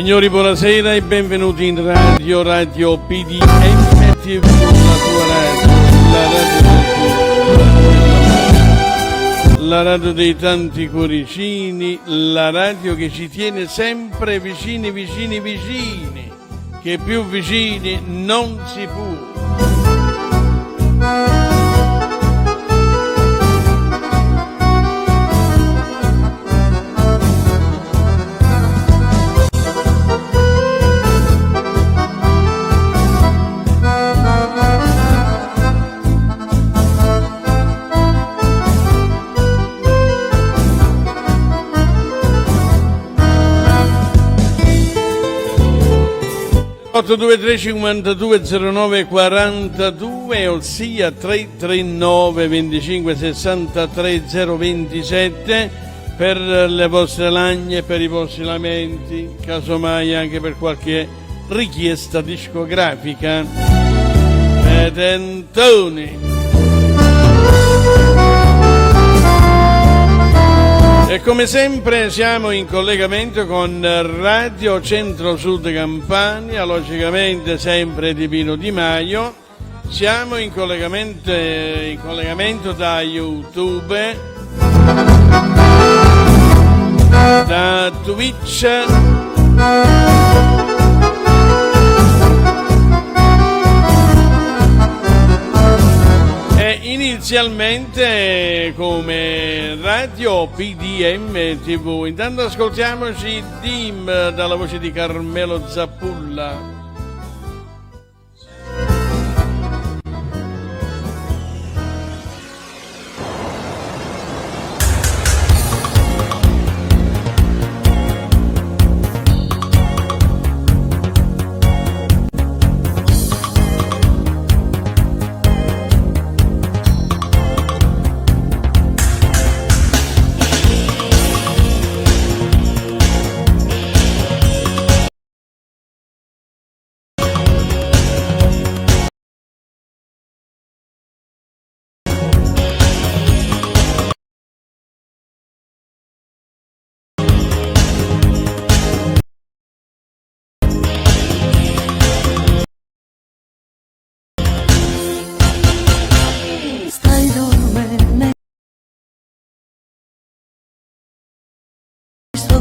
Signori, buonasera e benvenuti in Radio PDM TV, la tua radio, la radio dei tanti cuoricini, la radio che ci tiene sempre vicini, che più vicini non si può. Otto 823 52 09 42, ossia 339 25 63 027 per le vostre lagne, per i vostri lamenti, casomai anche per qualche richiesta discografica. Petentoni. E come sempre siamo in collegamento con Radio Centro Sud Campania, logicamente sempre di Pino Di Maio. Siamo in collegamento da YouTube, da Twitch, inizialmente come Radio PDM TV. Intanto ascoltiamoci Dim dalla voce di Carmelo Zappulla.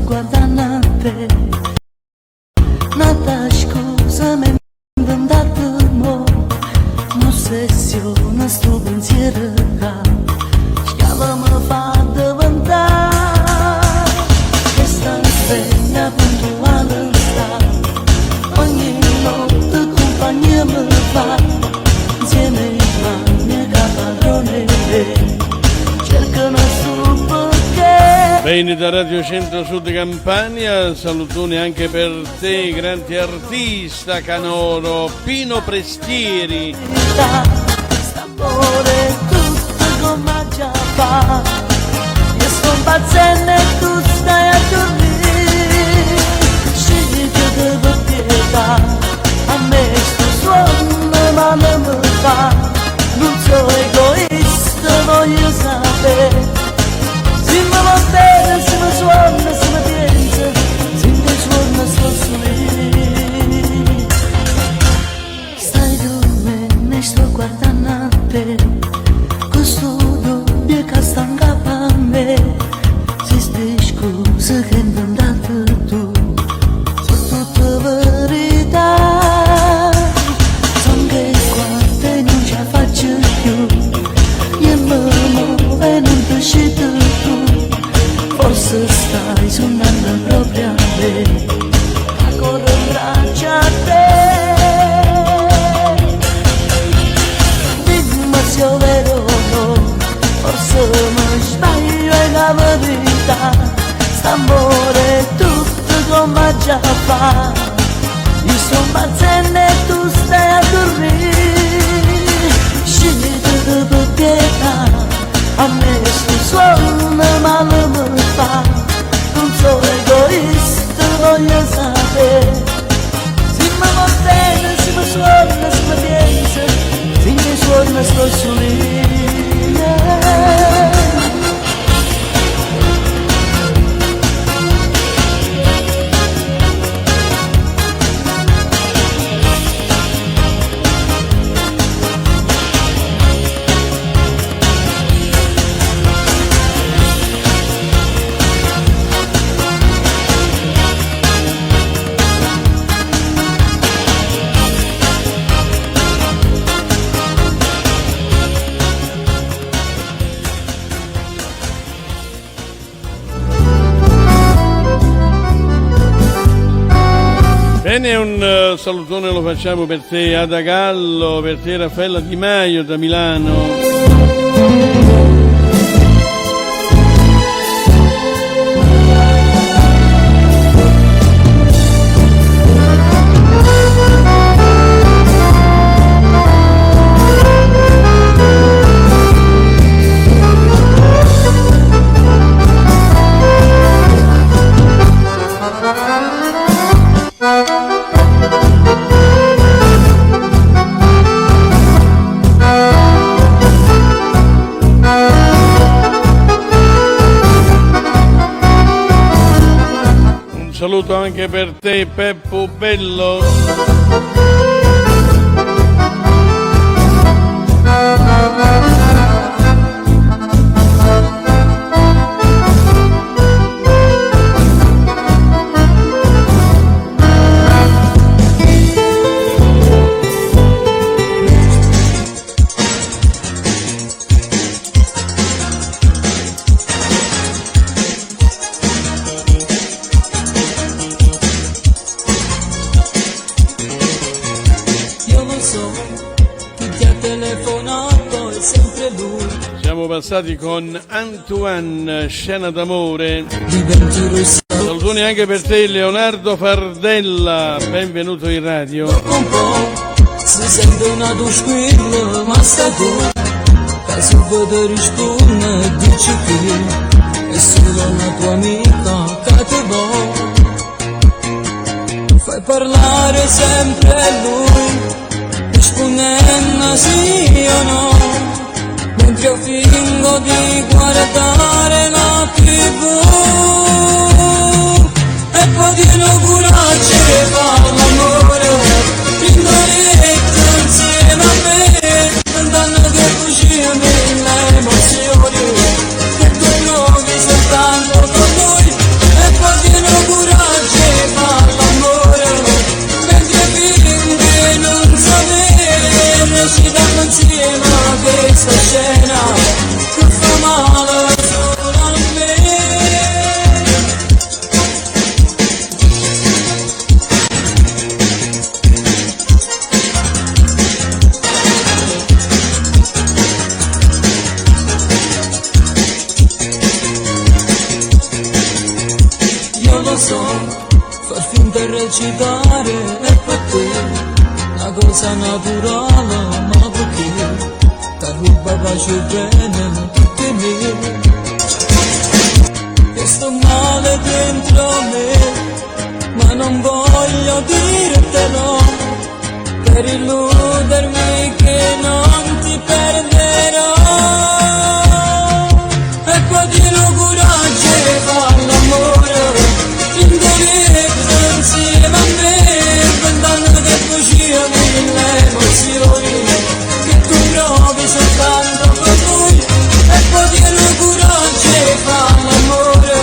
Guardando a te, nata scusa mi inventate mo, un'ossessione sto pensiero che mi fa diventare, questa sveglia puntuale sta, ogni notte compagnia mi fa, insieme ai mani che padrone, cercano su perché. Bene, da Radio Centro Sud Campania, salutone anche per te, grande artista canoro, Pino Prestieri. St'amore tutto come già fa, io sto impazzendo e tu stai a dormire, scegli che devo pietà, a me sto suono ma non mi fa, non sono egoista, voglio sapere. Se mi va bene, se mi suona, se mi piensa, se mi suona sto su lì. Stai dormendo e sto guardando a te, questo dubbio che sta in capo a me. Se stai scusa che mi hai dato tu, sono tutta verità. Sono che guarda e non ce la faccio più, io mi muovo e non ti scendo. Forse stai suonando proprio a me, ancora in braccia a te. Dimmi se è vero o no, forse mi sbaglio è la verità. St'amore è tutto come già fa, io sto impazzendo e tu stai a dormire. Scegli di pietà, a me sto suono ma non mi fa, non sono egoista, voglio sapere. Se mi va bene, se mi suona, se mi piensa, se mi suona sto su lì. Bene, un salutone lo facciamo per te Ada Gallo, per te Raffaella Di Maio da Milano. Saluto anche per te Peppo Bello. Passati con Antoine, Scena d'amore. Salutoni anche per te Leonardo Fardella, benvenuto in radio. Un po' si sente una squilla, ma sta tu, caso vedere spugna e dici che è solo una tua amica che ti vuole. Fai parlare sempre lui, rispondendo sì o no. Mentre io fingo di guardare la TV e poi di inaugurarci fa l'amore, ringoretto insieme a me, andando che fuggire mille emozioni, che tu provi soltanto con lui e poi di inaugurarci fa l'amore, mentre fingo di non sapere, recitando insieme a questa scena che fa male solo a me. Io lo so, far finta e recitare è per te una cosa naturale, ma perché? Ruba pace bene tutti me, che sto male dentro me, ma non voglio dirtelo, per illudermi che non ti perderò, e poi di coraggio e fa l'amore, indoletto insieme a me, pensando che fuggire mille emozioni, provi soltanto con lui e poi tiene coraggio e fa l'amore,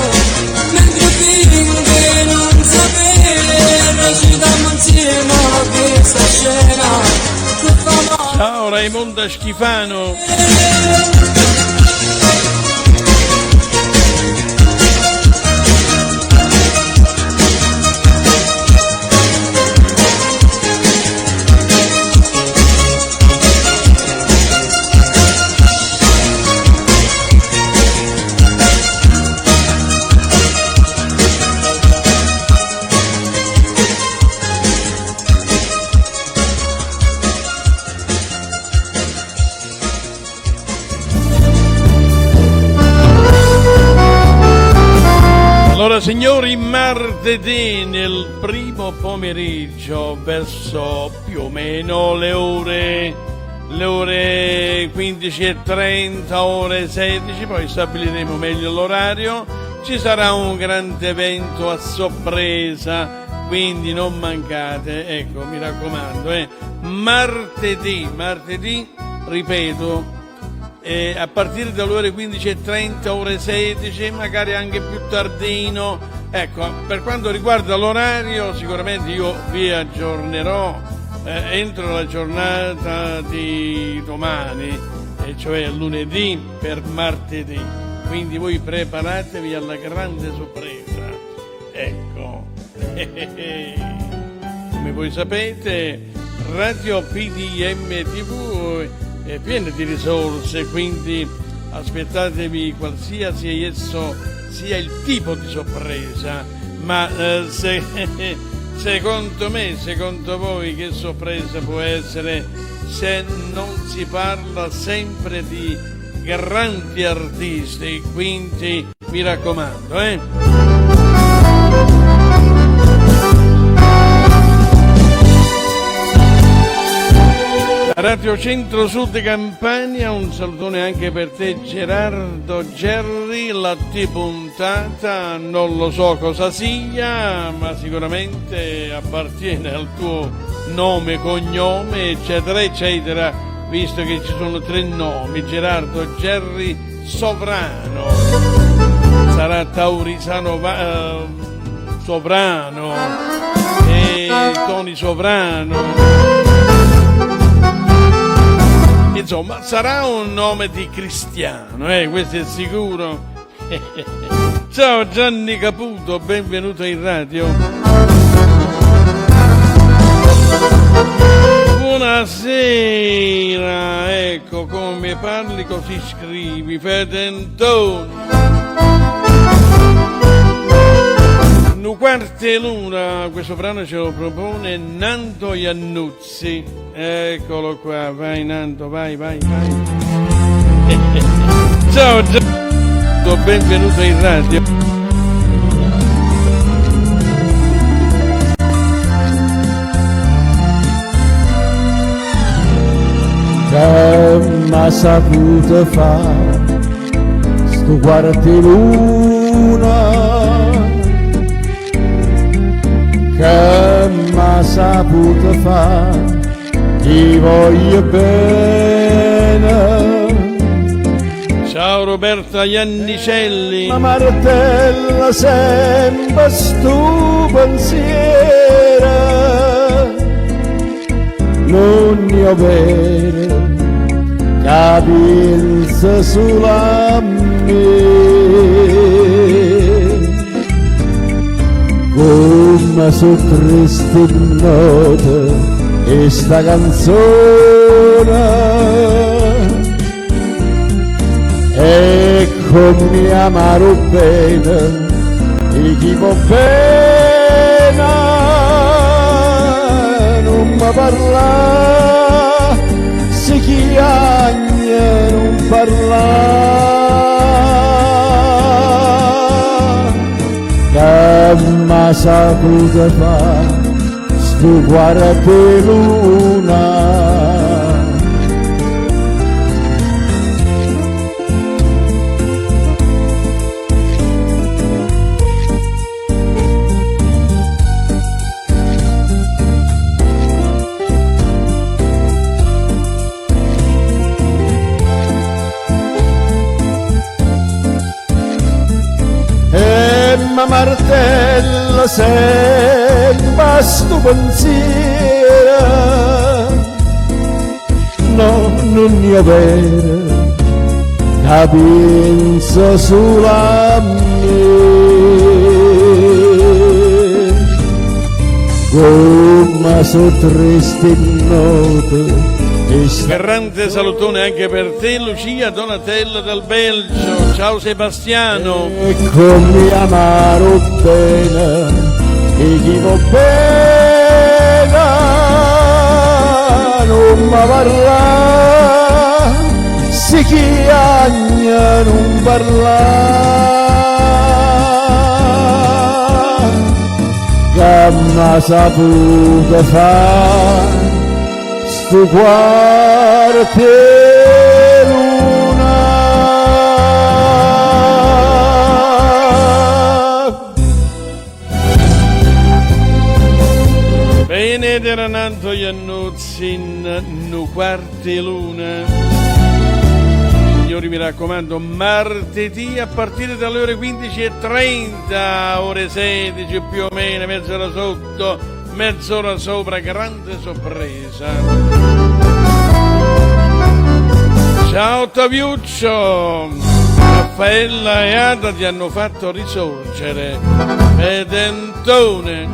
mentre fingo che non sapere, recitiamo insieme a questa scena che fa male. Ciao Raimonda Schifano. Allora signori, martedì nel primo pomeriggio verso più o meno le ore 15:30, ore 16, poi stabiliremo meglio l'orario, ci sarà un grande evento a sorpresa, quindi non mancate, ecco, mi raccomando, martedì, ripeto, a partire dalle ore 15:30, ore 16, magari anche più tardino. Ecco, per quanto riguarda l'orario, sicuramente io vi aggiornerò entro la giornata di domani, e cioè lunedì per martedì. Quindi voi preparatevi alla grande sorpresa. Ecco. come voi sapete, Radio PDM TV è piena di risorse, quindi aspettatevi qualsiasi esso sia il tipo di sorpresa, ma secondo me, secondo voi che sorpresa può essere se non si parla sempre di grandi artisti, quindi mi raccomando, Radio Centro Sud Campania, un salutone anche per te Gerardo Gerri, la T-puntata, non lo so cosa sia, ma sicuramente appartiene al tuo nome, cognome, eccetera, eccetera, visto che ci sono 3 nomi, Gerardo Gerri Sovrano, sarà Taurisano Sovrano e Toni Sovrano. Insomma, sarà un nome di cristiano, questo è sicuro. Ciao Gianni Caputo, benvenuto in radio. Buonasera, ecco come parli così scrivi, Fedentone. Nu quarte l'una, questo brano ce lo propone Nando Iannuzzi. Eccolo qua, vai Nando, vai. Ciao Gianni, benvenuto in radio. Che m'ha saputo fare sto quarte l'una, che m'ha saputo fare, ti voglio bene. Ciao Roberta Iannicelli. Ma martella sempre sto pensiero, non ne ho vero, capisce solo a me. Come so triste in note e sta canzone, e come amaro bene e chi può bene non mi parla, se chi agna non parla. Che m'ha saputo fare sto quarte l'una, ma martello sempre sto pensiero, no, non ne ho vero, capisco solo a me. Come so triste in note. Grande salutone anche per te Lucia Donatella dal Belgio. Ciao Sebastiano. E come amaro bene e chi va bene non mi parla, se chi agna non parla. Che m'ha saputo fare sto quarte l'una. Bene, era Nando Iannuzzi in Nu quarte l'una. Signori, mi raccomando, martedì a partire dalle ore 15:30, ore 16 più o meno, mezz'ora sotto, mezz'ora sopra, grande sorpresa. Ciao Taviuccio, Raffaella e Ada ti hanno fatto risorgere, Fedentone.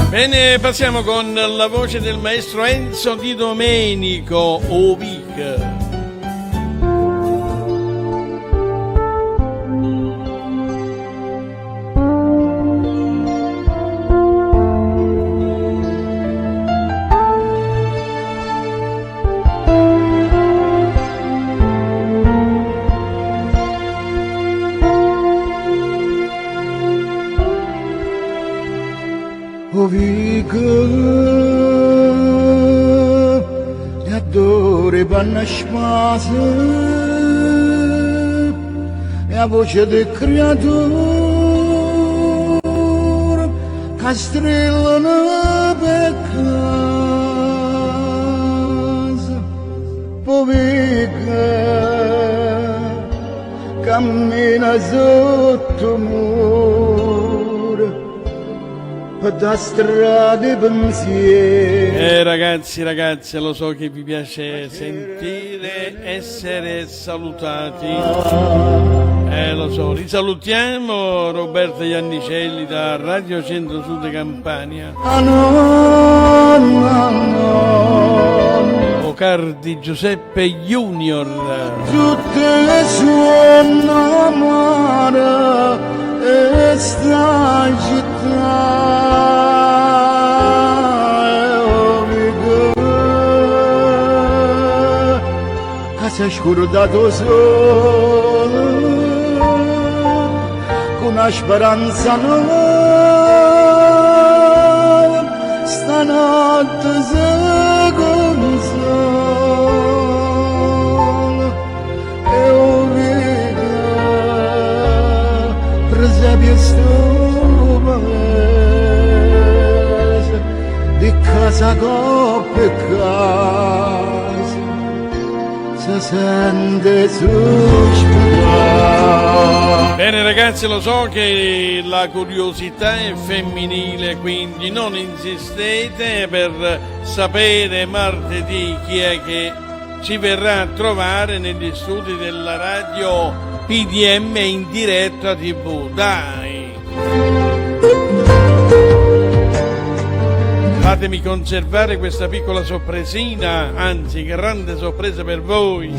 Bene, passiamo con la voce del maestro Enzo Di Domenico, Ovic. Banashmazı ya voce del creator castrillano beccas povica cammina sotto mur da strade pensieri. Ragazzi, lo so che vi piace sentire essere salutati. Lo so, risalutiamo Roberto Iannicelli da Radio Centro Sud Campania. Ocardi Giuseppe Junior. Tutte le sue amare e sta città. Casa scordato solo con una speranza nuova stanotte se consola e ho visto presepio stupendo di casa coppe casa si sente sospirare. Bene ragazzi, lo so che la curiosità è femminile, quindi non insistete per sapere martedì chi è che ci verrà a trovare negli studi della radio PDM in diretta TV. Dai! Fatemi conservare questa piccola sorpresina, anzi grande sorpresa per voi.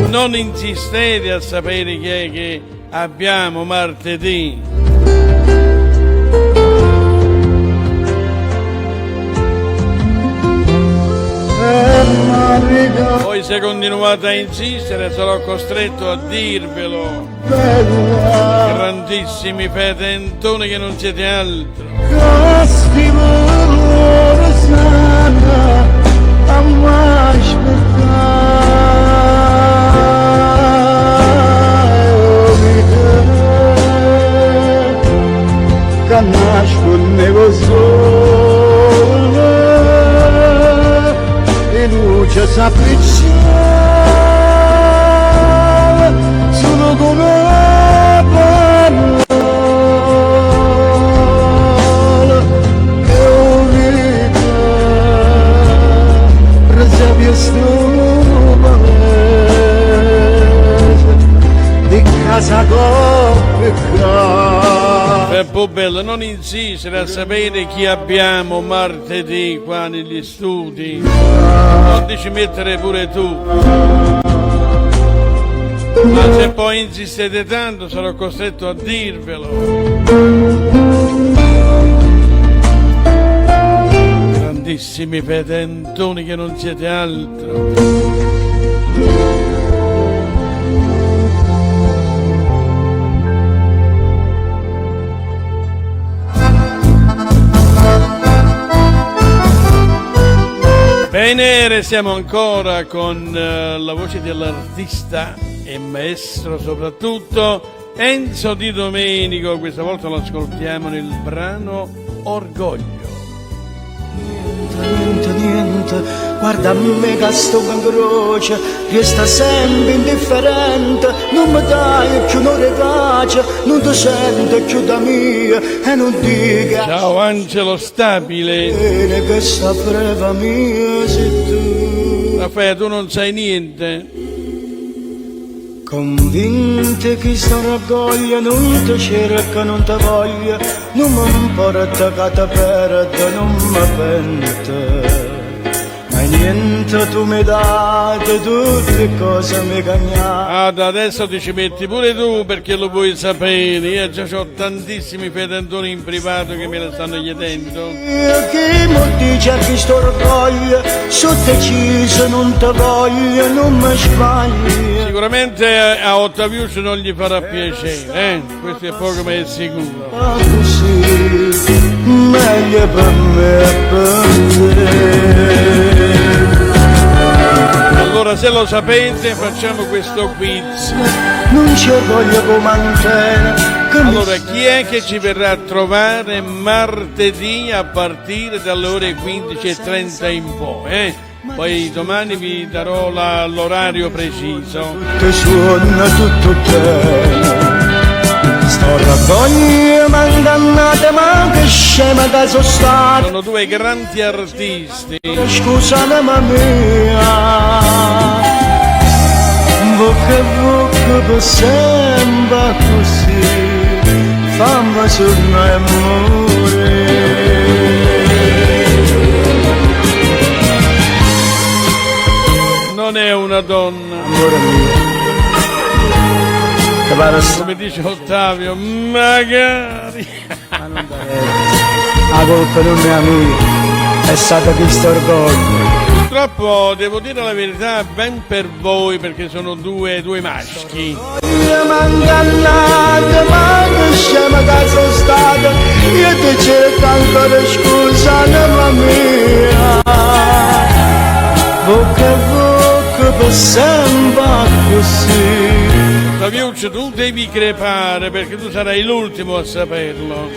Non insistete a sapere chi è che abbiamo martedì. Poi se continuate a insistere sarò costretto a dirvelo. Grandissimi petentoni che non siete altro. Cannash con nevosole e luce s'appricciava solo con una parola che ho vita presepio stupendo di casa coppe Peppo Bello, non insistere a sapere chi abbiamo martedì qua negli studi, non ti ci mettere pure tu, ma se poi insistete tanto sarò costretto a dirvelo. Grandissimi petentoni che non siete altro. Bene, restiamo ancora con la voce dell'artista e maestro soprattutto Enzo Di Domenico. Questa volta lo ascoltiamo nel brano Orgoglio. Niente, guarda a me che sto in croce, resta sempre indifferente, non mi dai più un'ora di pace, non ti sento più da mia e non dica Ciao Angelo Stabile. bene che sta breva mia sei tu. Raffaele, tu non sai niente. Convinte che sto raccoglia, non ti cerca, non ti voglia, non mi importa che ti perda, non mi pente. Ma niente tu mi date, tutte cose mi cagnate. Adesso ti ci metti pure tu perché lo vuoi sapere. Io già ho tantissimi fedentoni in privato che me lo stanno chiedendo. Che molti cerchi sto raccoglia, sono deciso, non ti voglio, non mi sbagli. Sicuramente a Ottavius non gli farà piacere, questo è poco ma è sicuro. Ma così, meglio per me e per te. Allora se lo sapete facciamo questo quiz. Non ci voglio come antenne. Allora chi è che ci verrà a trovare martedì a partire dalle ore 15:30 in poi? Poi domani vi darò l'orario preciso. Che suona tutto bene. Sto raccoglie mandannate, ma che scema che sono stato. Sono due grandi artisti. Scusatemi mia, bocca per sempre così, fammi sorna e morire. Non è una donna, Amore mio, che pare come dice Ottavio, magari. la colpa non è mia, è stata questo orgoglio. Purtroppo devo dire la verità ben per voi perché sono due maschi. Io m'ingannate, ma che scema che sono stato, io ti cerco ancora scusa, mamma mia. Bocca a bocca per sempre così. Ottaviuccio, tu devi crepare perché tu sarai l'ultimo a saperlo.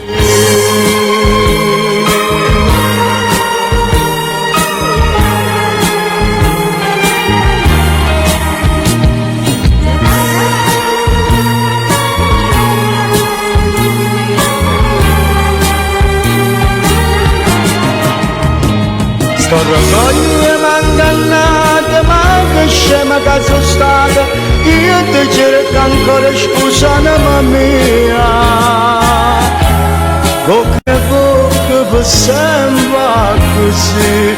Sto raccoglie m'ingannate, ma che scema che sono stata, io ti cerco ancora scusa, mamma mia. Bocca a bocca per sempre così,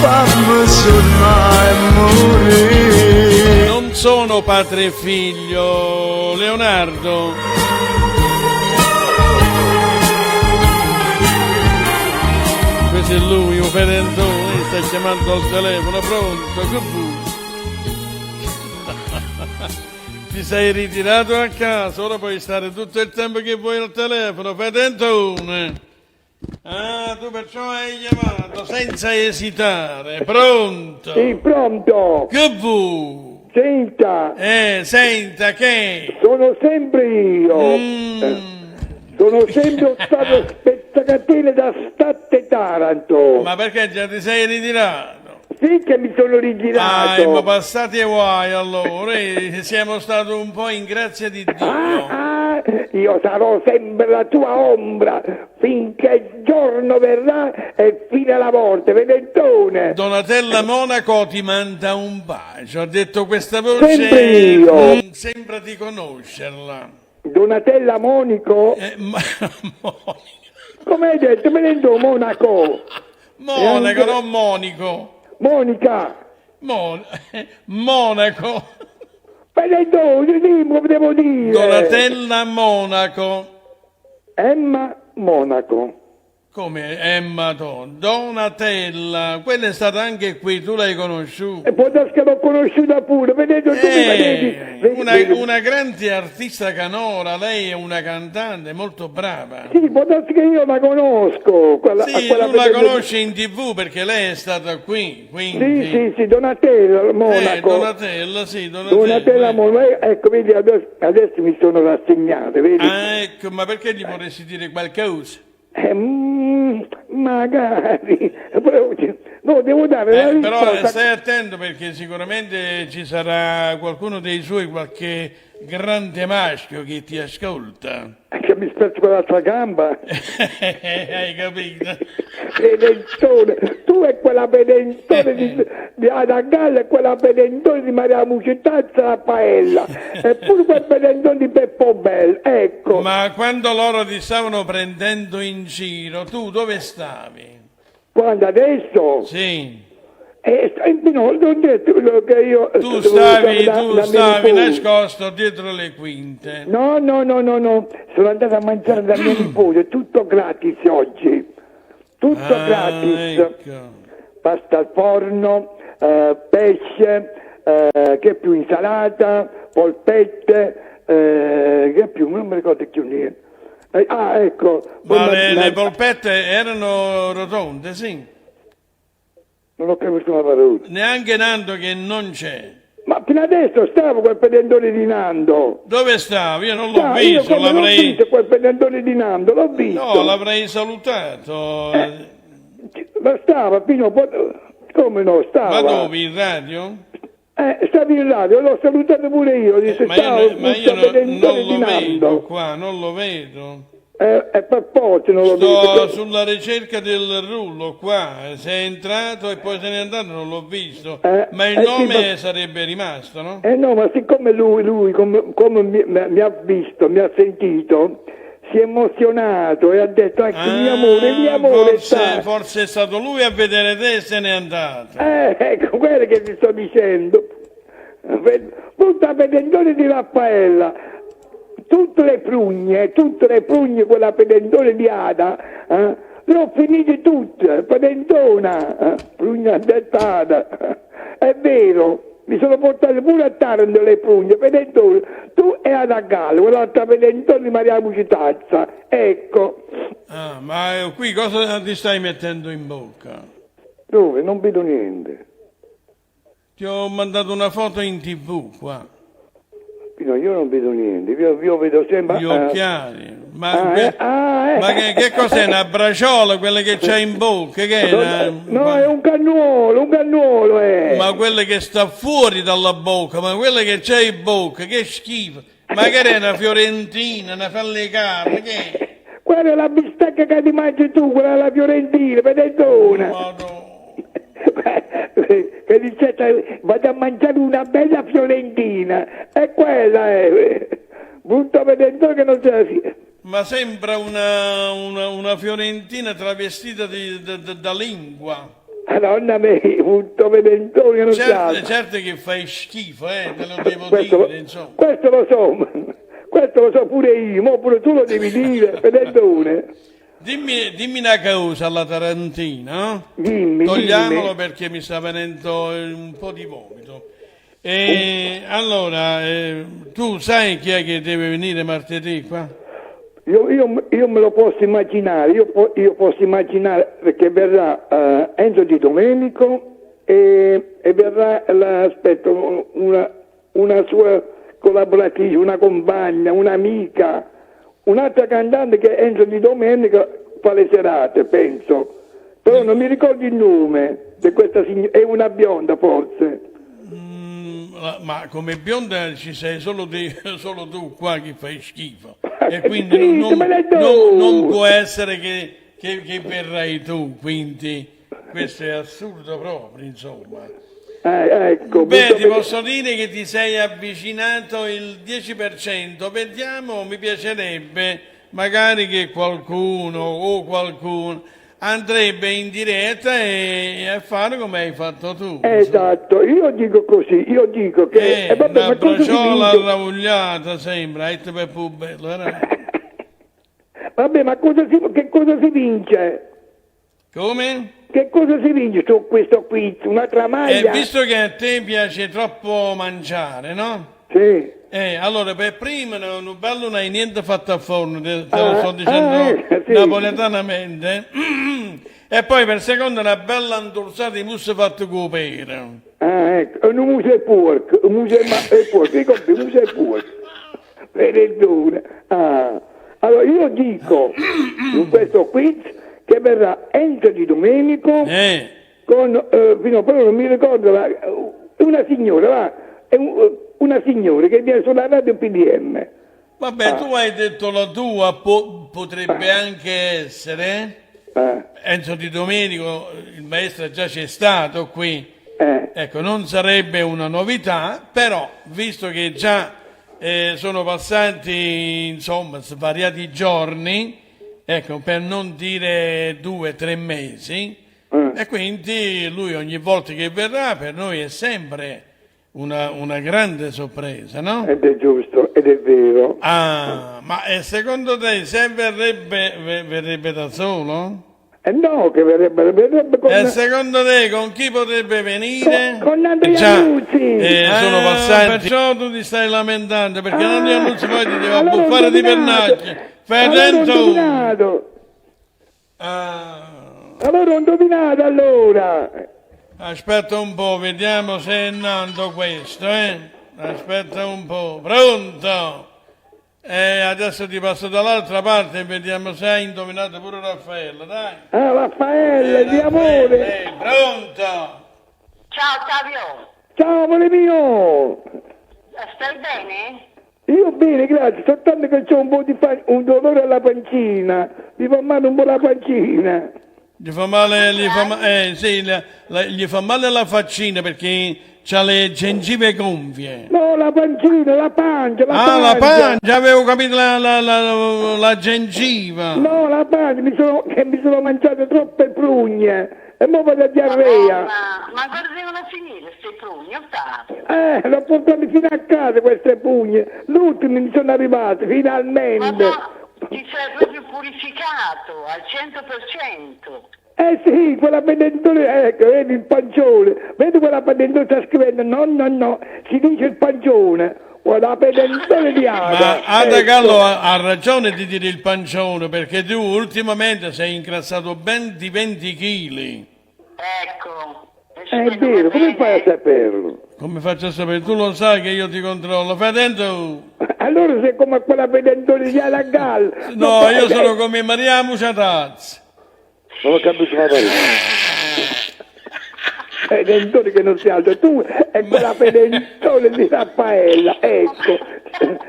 fammi sornare e morire. Non sono padre e figlio, Leonardo. Questo è lui, un fedentone, sta chiamando al telefono, pronto, che vuoi? Ti sei ritirato a casa, ora puoi stare tutto il tempo che vuoi al telefono, fedentone. Ah, tu perciò hai chiamato senza esitare, pronto? Sì, pronto. Che vuoi? Senta, Senta che? sono sempre io. Sono sempre stato spezzacatele da Statte Taranto. Ma perché già ti sei ritirato? Sì che mi sono ritirato. Ma passati e guai allora, siamo stati un po' in grazia di Dio. Io sarò sempre la tua ombra finché il giorno verrà e fino alla morte, vedentone. Donatella Monaco ti manda un bacio, ha detto questa voce, Sempre io. Sembra di conoscerla. Donatella Monico? Come hai detto? Vedentone Monaco. Monaco, non Monico. Monica. Monaco. Vedentone, dimmi, devo dire. Donatella Monaco. Emma Monaco. Come Emma Donatella, quella è stata anche qui, tu l'hai conosciuta. E poi che l'ho conosciuta pure, vedete, tu mi vedi. Una grande artista canora, lei è una cantante molto brava. Sì, può darsi che io la conosco. Quella, Sì, quella tu la vedete- conosci in TV perché lei è stata qui, quindi. Sì, Donatella Monaco. Donatella, sì, Donatella Monaco, ecco, vedi, adesso mi sono rassegnato, vedi? Ah, ecco, ma perché gli vorresti dire qualcosa? magari, no, devo dare la Però risposta. stai attento perché sicuramente ci sarà qualcuno dei suoi, qualche grande maschio che ti ascolta. Che mi spezzo con l'altra gamba. Hai capito? Pedentone, tu e quella pedentone di Adagallo e quella pedentone di Maria Mucitazza Raffaella e pure quel pedentone di Peppo Bell, ecco. Ma quando loro ti stavano prendendo in giro, tu dove stavi? Quando adesso? Sì. No, non ho detto quello che io... Tu stavi mia nipote. nascosto dietro le quinte. No, sono andato a mangiare da mia nipote, tutto gratis oggi, tutto gratis. Ecco. Pasta al forno, pesce, che più insalata, polpette, che più, non mi ricordo più niente. Ecco. Ma poi le polpette erano rotonde, sì. Non ho capito una parola. Neanche Nando che non c'è. Ma fino adesso stavo quel pedendone di Nando. Dove stavi? Io non l'ho Io visto, come l'ho visto quel pedendone di Nando, l'ho visto. No, l'avrei salutato. Ma stava fino a... Come no, stava. Ma dove, in radio? Stavi in radio, l'ho salutato pure io, disse Ma ciao, io non pedendone di lo vedo Nando. qua, non lo vedo. E per forza non lo Sto vedo. sulla ricerca del rullo qua, sei entrato e poi se n'è andato, non l'ho visto. Ma il sì, nome sarebbe rimasto, no? No, ma siccome lui come mi ha visto, mi ha sentito, si è emozionato e ha detto, ecco, mio amore sta. Forse è stato lui a vedere te e se n'è andato. Ecco, quello che ti sto dicendo. Tutta pedendone di Raffaella. Tutte le prugne, quella pedendone di Ada, le ho finite tutte, pedendona, prugna dettata, è vero, mi sono portate pure a Taranto le prugne, pedendone, tu e Ada Gallo, quell'altra pedendone di Maria Mucitazza, ecco. Ma qui cosa ti stai mettendo in bocca? Dove? Non vedo niente. Ti ho mandato una foto in TV qua. No, io non vedo niente, io vedo sempre... Gli occhiali. Ma che cos'è? Una braciola, quella che c'hai in bocca? Che è No, è un cannuolo, Ma quella che sta fuori dalla bocca, ma quella che c'hai in bocca, che schifo. Magari è una fiorentina, una fallicata, che è? Quella è la bistecca che ti mangi tu, quella è la fiorentina, vedetona. Madonna. Che dice, vado a mangiare una bella fiorentina, e quella è, brutto vedendo che non c'è. Ma sembra una fiorentina travestita da lingua. Madonna mia, brutto vedendo che non c'è. Certo che fai schifo, te lo devo dire, insomma. Questo lo so pure io, ma pure tu lo devi dire, vedendone. Dimmi una cosa alla Tarantina, no? Dimmi. Togliamolo perché mi sta venendo un po' di vomito. Allora, tu sai chi è che deve venire martedì qua? Io me lo posso immaginare, io posso immaginare che verrà Enzo Di Domenico e verrà, aspetta, una sua collaboratrice, una compagna, un'amica, un'altra cantante che è Enzo Di Domenico fa le serate, penso. Però non mi ricordo il nome di questa signora, è una bionda forse. Ma come bionda ci sei solo tu qua che fai schifo. E quindi non può essere che verrai tu, quindi questo è assurdo proprio, insomma. Ecco. Beh, ti posso dire che ti sei avvicinato il 10%, vediamo, mi piacerebbe magari che qualcuno andrebbe in diretta e a fare come hai fatto tu. Esatto, io dico così, io dico che... vabbè, una braciola ravogliata sembra, per più bello, Vabbè, ma che cosa si vince? Come? Che cosa si vince su questo quiz? Un'altra maglia? Visto che a te piace troppo mangiare, no? Sì. Allora, per prima, un bello non hai niente fatto a forno, te lo sto dicendo sì. napoletanamente. E poi per secondo una bella antorsata di musse fatte con pera. Ecco, un muso e porco, un muso e porco. Allora io dico in questo quiz che verrà Enzo Di Domenico con, fino a poi non mi ricordo, una signora, una signora che viene sulla radio PDM. Vabbè, tu hai detto la tua, potrebbe anche essere. Enzo Di Domenico, il maestro già c'è stato qui. Ecco, non sarebbe una novità, però visto che già sono passati, insomma, svariati giorni, ecco, per non dire 2 o 3 mesi, e quindi lui ogni volta che verrà per noi è sempre una grande sorpresa, no? Ed è giusto, ed è vero. Ma secondo te se verrebbe da solo? No, che verrebbe con... E secondo te con chi potrebbe venire? Con Nando Iannuzzi! Sono passati. Perciò tu ti stai lamentando, perché Nando Iannuzzi poi ti deve abbuffare di pennacchia. Fai attento! Allora ho indovinato, allora! Aspetta un po', vediamo se è Nando questo, Aspetta un po', pronto? Adesso ti passo dall'altra parte e vediamo se hai indovinato pure Raffaella, dai. Raffaella, di amore! Pronto? Ciao Ottavio! Ciao, amore mio! Stai bene? Io bene, grazie, soltanto che c'ho un po' di un dolore alla pancina, mi fa male un po' la pancina. Gli fa male, gli fa male la faccina perché c'ha le gengive gonfie. No, la pancina, la pancia, la pancia, avevo capito la gengiva. No, la pancia, mi sono mangiate troppe prugne e mo vado a diarrea. Ma cosa devono finire queste prugne, Ottavio? L'ho portato fino a casa queste prugne, l'ultimo mi sono arrivate, finalmente. Ma ti sei proprio purificato al 100%. Sì, quella pendentore, ecco, vedi il pancione, vedi quella pendentore sta scrivendo, no, si dice il pancione, guarda la pendentore di Ada. Ma Ada Gallo ha ragione di dire il pancione, perché tu ultimamente sei ingrassato ben di 20 kg. Ecco. È vero, come fai a saperlo? Come faccio a sapere? Tu lo sai che io ti controllo, fai attento. Allora sei come quella pendentore di Ada Gallo. No, io sono come Maria Muciatazzi. Non ho capito la parola. Pedentone che non si alza, tu è quella pedentone di Raffaella, ecco.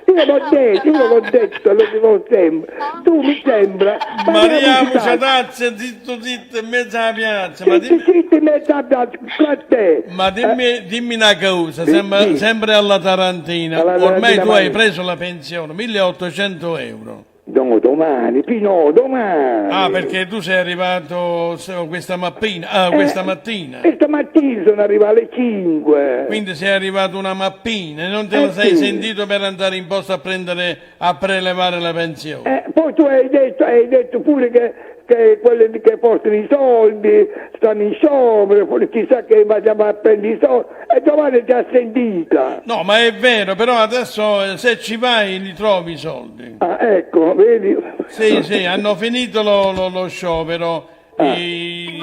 Io l'ho detto, lo dico sempre. Tu mi sembra... Maria Muciatazzi, zitto, in mezzo alla piazza. Zitto in mezzo alla piazza, a te. Ma dimmi una cosa, sempre alla Tarantina. Ormai tu hai preso la pensione, 1.800 euro. No, domani, Pino, domani. Perché tu sei arrivato questa mattina? Questa mattina sono arrivato alle 5. Quindi sei arrivato una mattina e non te lo sei sentito per andare in posto a prelevare la pensione? Poi tu hai detto pure che quelli che portano i soldi stanno in sciopero, poi chissà che andiamo a prendere i soldi, e domani ti ha sentita. No, ma è vero, però adesso se ci vai li trovi i soldi. Ecco, vedi? Sì, hanno finito lo sciopero, i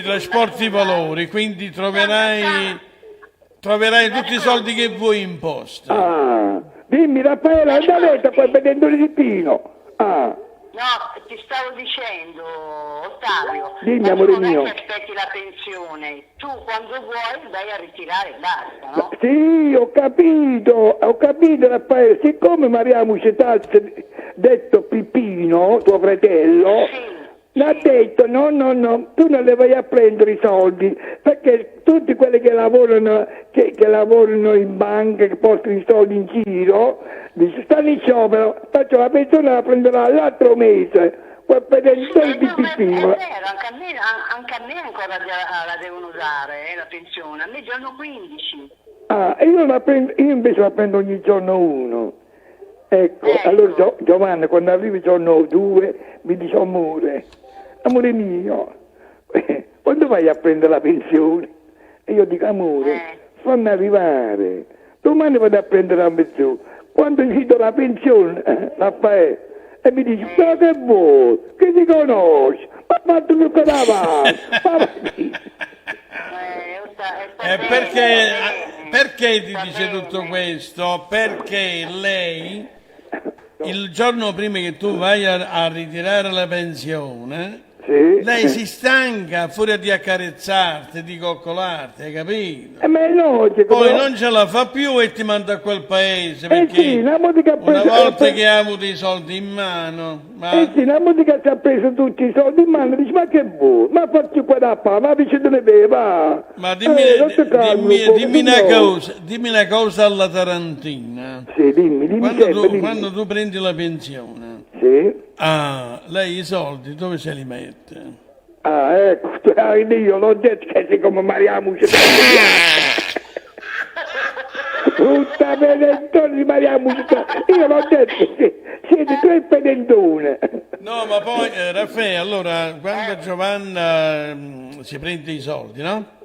trasporti valori, quindi troverai tutti i soldi che vuoi in posta. Dimmi Raffaella, andate a quel vedendoli di Pino. No, ti stavo dicendo, Ottavio, dimmi, amore non mio. è che aspetti la pensione, tu quando vuoi vai a ritirare e basta, no? Sì, ho capito Raffaele, siccome Maria Mucetazzi, detto Pippino, tuo fratello, l'ha detto no, tu non le vai a prendere i soldi, perché tutti quelli che lavorano in banca, che portano i soldi in giro, stanno in sciopero, faccio la pensione la prenderà l'altro mese, quel pedentone di Pippino. È vero, anche a me ancora la devono dare, la pensione, a me giorno 15. Io invece la prendo ogni giorno 1. Ecco. Allora Giovanni, quando arrivi il giorno 2, mi dice amore mio, quando vai a prendere la pensione? E io dico amore, fammi arrivare, domani vado a prendere la pensione. Quando gli do la pensione, Raffaele, e mi dice, ma che vuoi? Che ti conosci? Ma fatto tutto davanti. Perché ti dice tutto questo? Perché lei, il giorno prima che tu vai a ritirare la pensione, Sì. lei si stanca fuori di accarezzarti, di coccolarti, hai capito? Ma è logico. Poi però- non ce la fa più e ti manda a quel paese, Eh perché sì, la musica ha una preso- volta che ha avuto i soldi in mano, Eh sì, la musica ci ha preso tutti i soldi in mano, dice ma che vuoi? Ma facci qua da qua, ma vicino ne beva. ma dimmi, non ti calmi un po', dimmi una cosa alla Tarantina. Sì, dimmi Quando sempre, tu, dimmi. quando tu prendi la pensione, Sì. lei i soldi dove se li mette? Ah, ecco, io l'ho detto che siccome Maria Musica... Tutta pedentone di Maria Musica, io l'ho detto, siete tre pedentone. No, ma poi Raffaele, allora quando Giovanna si prende i soldi, no?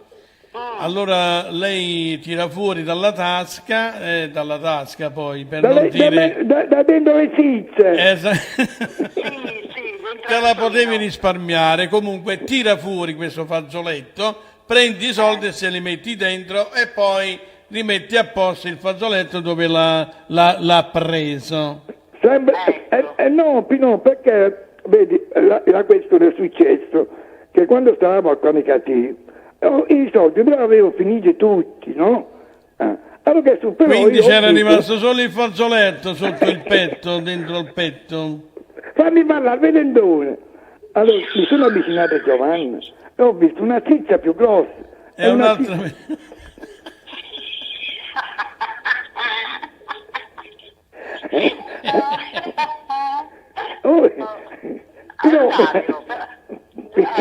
Allora lei tira fuori dalla tasca poi per non dire... Da dentro le cizze. Te la potevi risparmiare, comunque tira fuori questo fazzoletto, prendi i soldi e se li metti dentro e poi rimetti a posto il fazzoletto dove l'ha preso. Sempre, no, Pino, perché, vedi, la questione è successo che quando stavamo a Conicati, i soldi però avevo finiti tutti, no? Allora che però Quindi io ho c'era detto, rimasto solo il fazzoletto sotto il petto, dentro il petto. fammi parlare, vedendone. Allora mi sono avvicinato a Giovanna e ho visto una ciccia più grossa. E un'altra... Però, Perché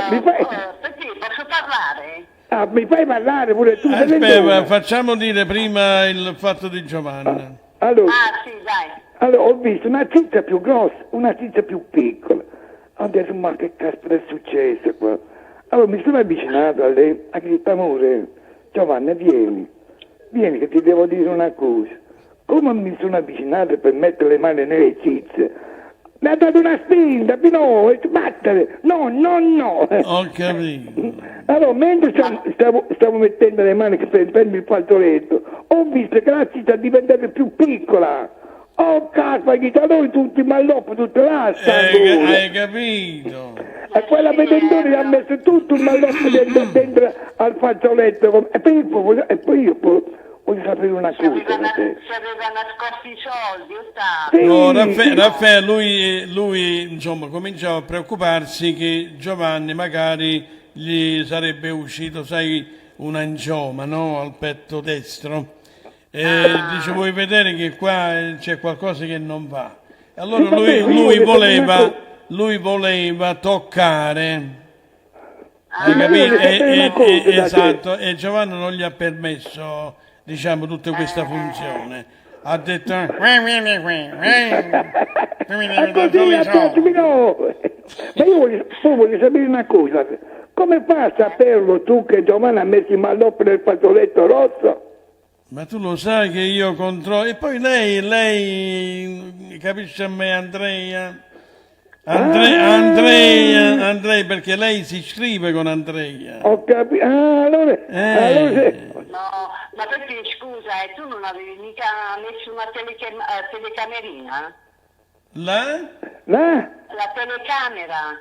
posso parlare? mi fai parlare pure tu. Aspetta, vedendone. facciamo dire prima il fatto di Giovanna. Allora, Sì, dai. allora, ho visto una ciccia più grossa, una ciccia più piccola. Ho detto, ma che caspita è successo qua? Allora mi sono avvicinato a lei, ha detto, amore, Giovanna, vieni che ti devo dire una cosa. Come mi sono avvicinato per mettere le mani nelle cizze, mi ha dato una spinta, no, vattene, no. Ho capito. Allora, mentre stavo mettendo le mani per prendere il fazzoletto, ho visto che la ciccia è diventata più piccola. Oh, caspita, noi tutti malloppo, tutta la Hai capito? e poi la pedentone gli ha messo tutto il malloppo dentro al fazzoletto. E poi io voglio sapere una Si cosa. aveva da te. nascosti i soldi, Ottavio. Sì, No, Raffaele, lui insomma cominciava a preoccuparsi che Giovanni magari gli sarebbe uscito, sai, un angioma, no? Al petto destro. E dice, vuoi vedere che qua c'è qualcosa che non va? Allora Sì, vabbè, io lui voleva toccare. Hai ma capito? io voglio sapere una cosa da te. Esatto, e Giovanni non gli ha permesso, diciamo, tutta questa funzione. Ha detto, vieni qui, E così aspettami, no. Ma io voglio sapere una cosa. Come fai a saperlo tu che Giovanni ha messo il malloppo nel fazzoletto rosso? Ma tu lo sai che io controllo. E poi lei capisce a me, Andrea? Andrea, perché lei si scrive con Andrea. Ho capito. Allora No, ma perché scusa, tu non avevi mica messo una telecamerina? La? La telecamera?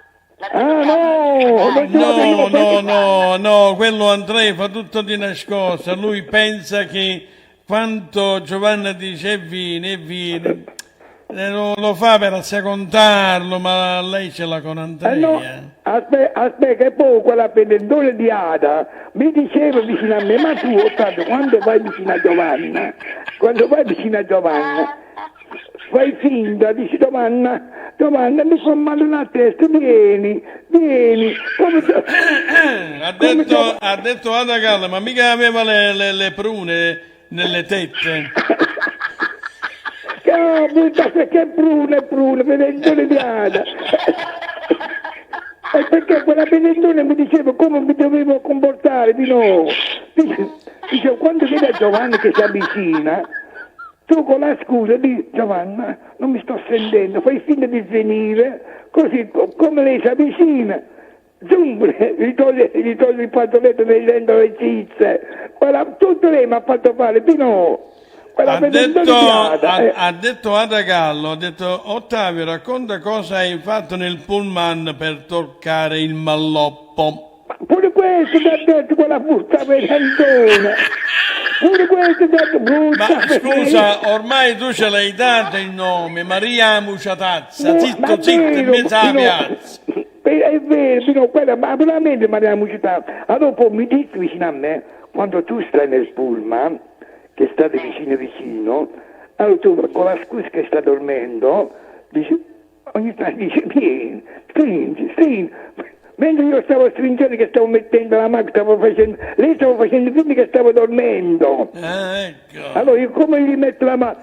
No, quello Andrea fa tutto di nascosto. Lui pensa che quando Giovanna dice vieni, lo fa per assecondarlo, ma lei ce l'ha con Andrea. no, aspetta, che poi quella pedentone di Ada mi diceva vicino a me, ma tu, Ottavio, quando vai vicino a Giovanna, fai finta, dici Giovanna, mi fa male una testa, vieni. Ha detto Ada Galla, ma mica aveva le prune nelle tette. Che prune, pedentone di Ada. E perché quella pedentone mi diceva come mi dovevo comportare di nuovo. Dice, quando vede a Giovanni che si avvicina, tu con la scusa di Giovanna, non mi sto sentendo, fai finta di svenire, così come lei si avvicina, zoom, gli toglie il fazzoletto dentro le cizze. Guarda, tutto lei mi ha fatto fare, Pino, quella pedendone di Ada. Ha detto Ada Gallo, ha detto Ottavio, racconta cosa hai fatto nel pullman per toccare il malloppo. Pure questo ti ha detto quella brutta pedendone. Pure questo ti ha detto brutta Ma scusa, ormai tu ce l'hai dato il nome, Maria Muciatazza, zitto, zitto, in mezzo alla piazza. È vero, Pino, quella, ma veramente Maria Mucità. Allora poi mi dici vicino a me, quando tu stai nel pullman, che state vicino, allora tu con la scusa che sta dormendo, dici, ogni tanto dici, vieni, stringi. Mentre io stavo stringendo, che stavo mettendo la mano, lei stava facendo finta che stavo dormendo. Ecco. Allora io come gli metto la mano?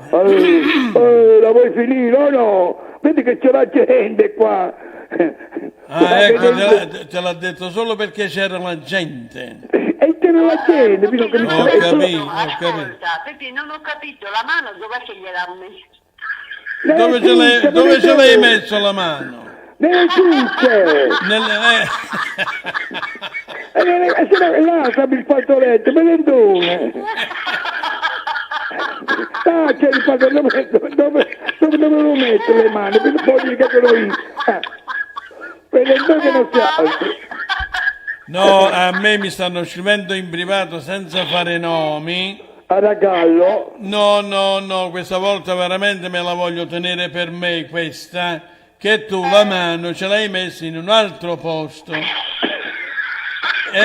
La vuoi finire o no? Vedi che c'è la gente qua. Ecco, te l'ha detto solo perché c'era la gente. E c'era la gente, fino che mi Ho stava- capito. Ascolta, perché non ho capito, la mano dov'è che gliel'ha messa? Dove ce l'hai messo la mano? Nelle cucce! E là stavi il fazzoletto, pedendone! Ah, c'è il fazzoletto, dove lo metto le mani? Per poi dire che sono io. Pedendone che non si alza. No, a me mi stanno scrivendo in privato senza fare nomi. Ada Gallo, No, questa volta veramente me la voglio tenere per me questa, che tu la mano ce l'hai messa in un altro posto. E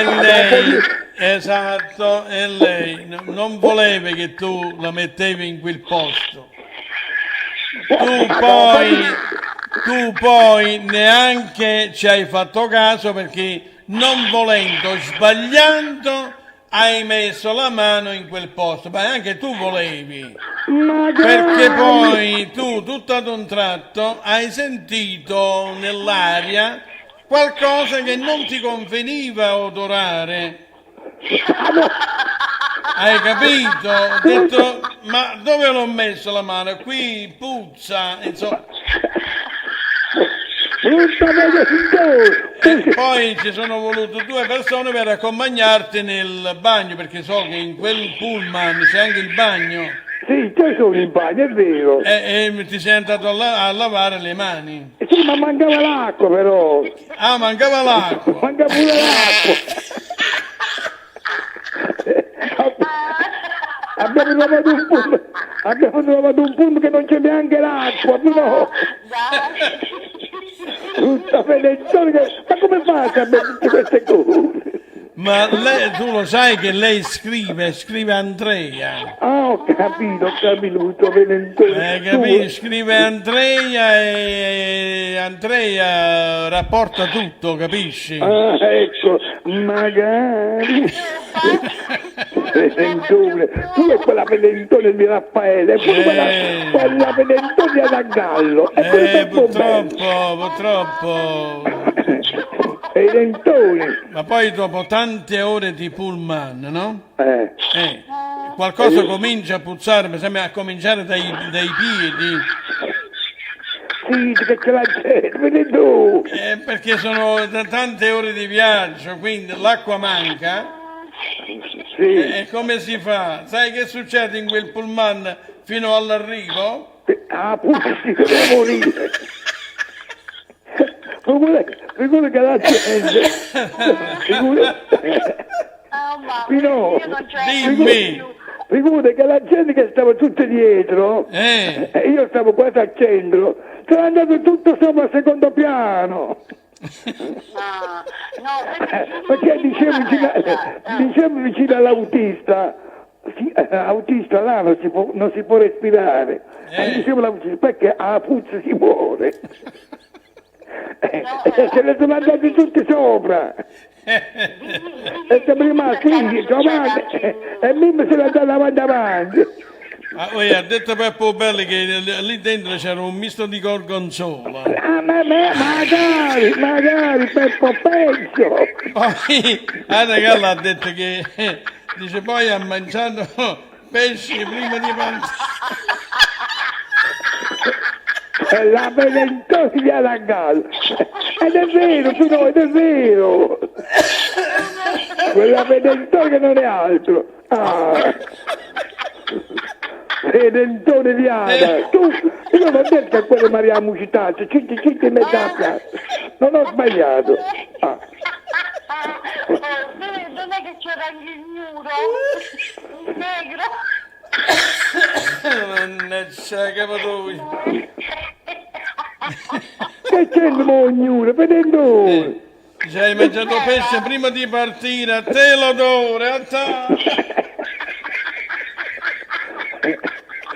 lei, esatto, e lei non voleva che tu la mettevi in quel posto. Tu poi neanche ci hai fatto caso perché non volendo, sbagliando, hai messo la mano in quel posto, ma anche tu volevi, perché poi tu tutto ad un tratto hai sentito nell'aria qualcosa che non ti conveniva odorare. Hai capito? Ho detto, ma dove l'ho messo la mano? Qui puzza, insomma. E poi ci sono volute 2 persone per accompagnarti nel bagno, perché so che in quel pullman c'è anche il bagno. Sì, c'è solo il bagno, è vero. E ti sei andato a lavare le mani. Sì, ma mancava l'acqua però. Ah, mancava l'acqua. Mancava pure l'acqua. Abbiamo trovato un punto che non c'è neanche l'acqua, no. Tutta pedendone, ma come fai a mettere tutte queste cose? Ma tu lo sai che lei scrive Andrea. Ah, ho capito, tutto pedendone. Capito? Scrive Andrea e Andrea rapporta tutto, capisci? Ah, ecco, magari. Pedendone, tu è quella pedendone di Raffaele, e poi quella pedendone di Adagallo. Purtroppo. Pedendone. Ma poi dopo tante ore di pullman, no? Qualcosa comincia a puzzare, mi sembra a cominciare dai piedi. Sì, che ce l'ha gente, pedendone. Perché sono da tante ore di viaggio, quindi l'acqua manca. Sì. E come si fa? Sai che succede in quel pullman fino all'arrivo? Ah, pure si deve morire. Figura che la gente. Fino. Dimmi. Figura che la gente che stava tutta dietro, e io stavo quasi al centro, sono andato tutto sopra al secondo piano. Perché dicevo vicino all'autista, autista là non si può respirare. Dicevo all'autista, perché a puzza si muore. Se ne sono andati tutti sopra. E siamo rimasti davanti, e Mimmo se ne è andato avanti. Ha detto Peppo Belli che lì dentro c'era un misto di gorgonzola. Ah, magari Peppo peggio. Poi Ada Gallo ha detto che dice poi ha mangiato pesce prima di mangiare. E la pedendone di Ada Gallo. Ed è vero, Pino, ed è vero. Quella pedendone che non è altro. Redentore di Ada, tu, io non ho detto che quelle Mariamo citato, ci in mezzo alla piazza, non ho sbagliato. Ah. Non è che c'era anche il muro, il negro. Mannaggia, capatoi. Che c'è il mognuro, vedendone? Ci hai mangiato pesce prima di partire, a te l'odore, a te.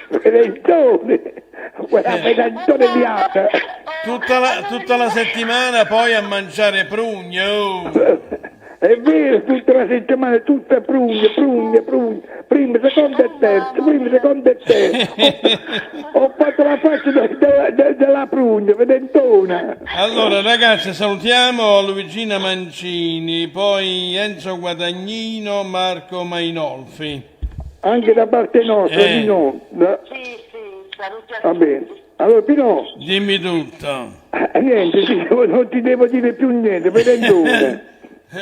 Redentore, quella redentore di Ada. Tutta la settimana poi a mangiare prugne, oh. È vero, tutta la settimana, tutte prugne, prima, seconda e terza, Ho fatto la faccia della prugna, vedentona. Allora ragazzi, salutiamo Luigina Mancini, poi Enzo Guadagnino, Marco Mainolfi. Anche da parte nostra, di no. Sì, saluti a Va tutti. bene. Allora, Pino, Dimmi tutto. niente, non ti devo dire più niente, vedentone. Io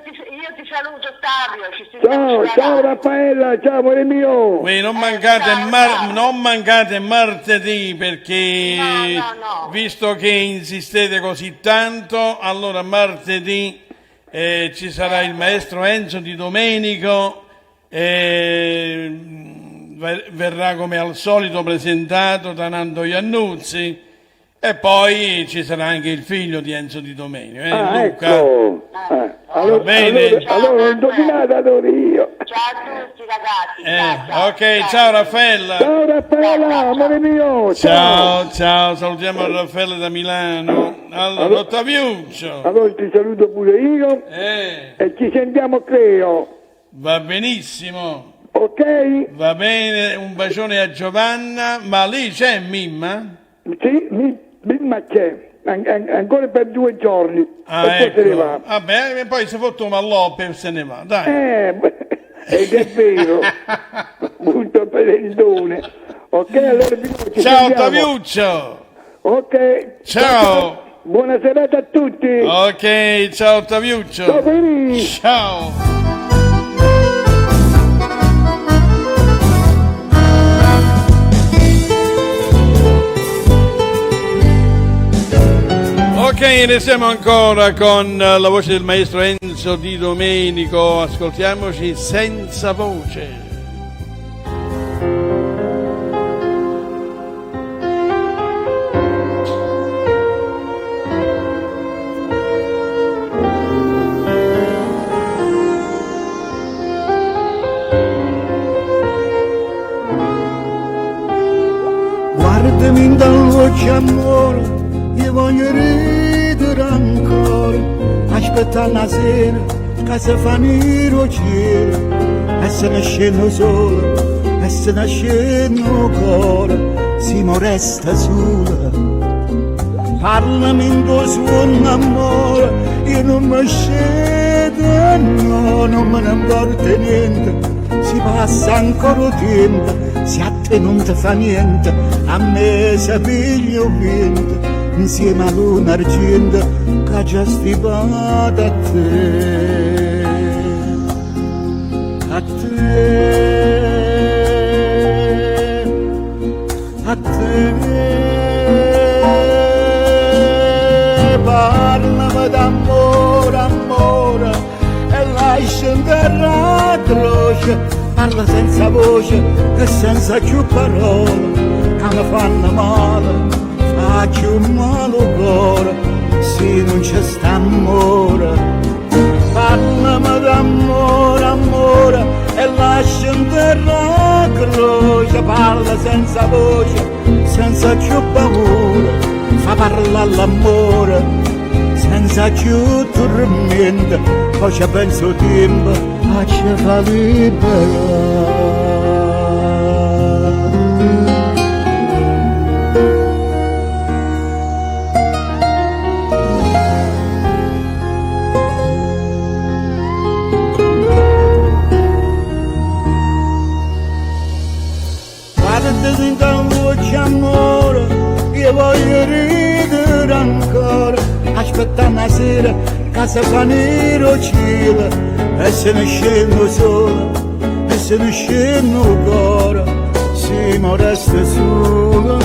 ti saluto, Ottavio. Ci sentiamo Ciao, sulla ciao radio. Raffaella, ciao amore mio. Non mancate martedì perché No. visto che insistete così tanto, allora martedì ci sarà il maestro Enzo Di Domenico, verrà come al solito presentato da Nando Iannuzzi e poi ci sarà anche il figlio di Enzo Di Domenico, Luca. Ecco. Allora, bene. allora ho indovinato allora io. Ciao a tutti ragazzi. Ok, ciao Raffaella. Ciao Raffaella, amore mio. Ciao, salutiamo Raffaella da Milano. Allora, Ottaviuccio. Allora ti saluto pure io e ci sentiamo Creo. Va benissimo. Ok? Va bene, un bacione a Giovanna. Ma lì c'è Mimma? Sì, Mimma c'è. Ancora per 2 giorni. E poi Ecco. se ne va. Vabbè, e poi si fa un malloppo e se ne va, dai. Ed è vero. Molto pedendone. Ok, allora ci Ciao sentiamo. Ottaviuccio. Ok. Ciao. Buona serata a tutti. Ok, ciao Ottaviuccio. Ciao Peri. Ciao. Ok, restiamo ancora con la voce del maestro Enzo Di Domenico, ascoltiamoci Senza Voce. Guardami in voce amore, io voglio ridere ancora, aspettare la sera che si fa nero cielo, e se ne scendo solo, e se ne scendo ancora, si mi resta sola. Parlami in tuo suono amore, io non mi scedo, no, non me ne importa niente, si passa ancora tempo, se a te non ti fa niente, a me si piglia il vento, insieme a luna argento che ha già stipato a te, a te, a te. Parlami d'amore, amore, e lascia in terra croce, parla senza voce e senza più parole, che mi fanno male, faccio un malo cuore, se non c'è sta amore. Parlami d'amore, amore, e lascia in terra croce, parla senza voce, senza più paura, fa parlare l'amore, senza più tormento, poi ci penso tempo, a ci fa liberare. Guardati in tan voce amore, io voglio ridere ancora, aspettando la sera che si fa nero cielo, e se ne scendo sola, e se ne scendo ancora, prima resta solo.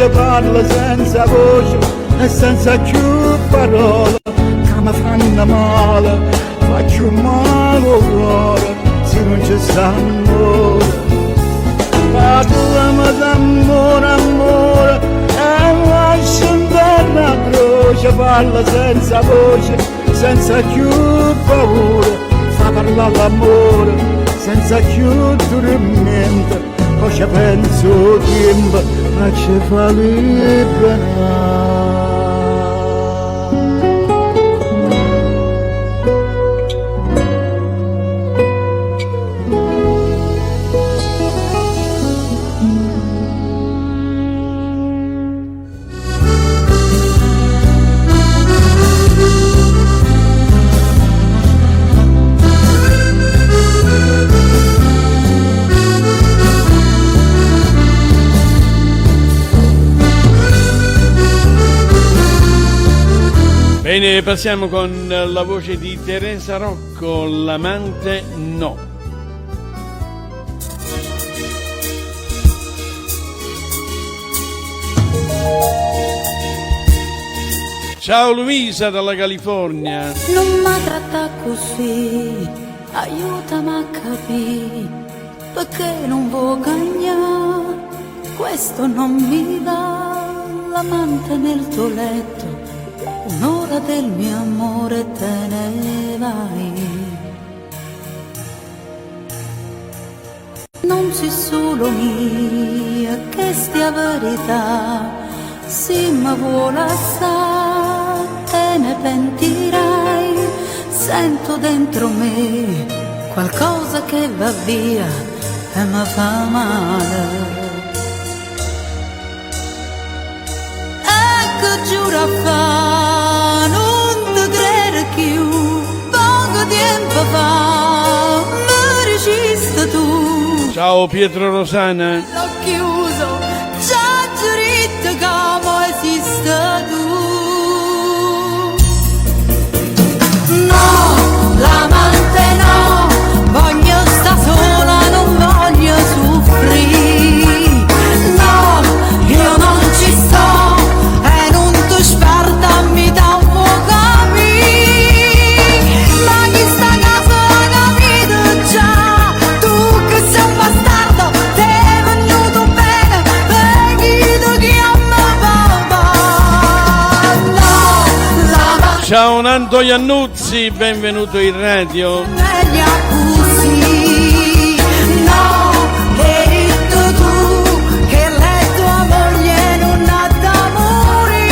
Parla senza voce e senza più parole che mi fanno male, faccio male al cuore se non ci sta amore. Parlami d'amore, amore e lascia andare la croce, parla senza voce, senza più paura, fa parlare l'amore senza più dormento. Cosa penso tempo ma ci fa liberare. Bene, passiamo con la voce di Teresa Rocco, L'amante no. Ciao Luisa dalla California. Non mi tratta così, aiutami a capire, perché non vuoi cagnare, questo non mi va, l'amante nel tuo letto. Un'ora del mio amore te ne vai. Non sei solo mia, che stia verità, se mi vuole assai te ne pentirai. Sento dentro me qualcosa che va via e mi fa male. Ecco giura fa, non ti credo più, poco tempo fa mi registri tu. Ciao Pietro Rosana. L'ho chiuso, già giurito come esiste tu. No, l'amante no, voglio sta sola, non voglio soffrire. No, io non ci sto e non ti sperta mi dà un po' capire. Ma chi sta a casa l'ha capito già, tu che sei un bastardo, ti è venuto bene, perché tu chiama papà. No, l'amante Ciao Nando Iannuzzi, benvenuto in radio. negli accusi, no, hai detto tu che lei tua moglie non ha d'amore,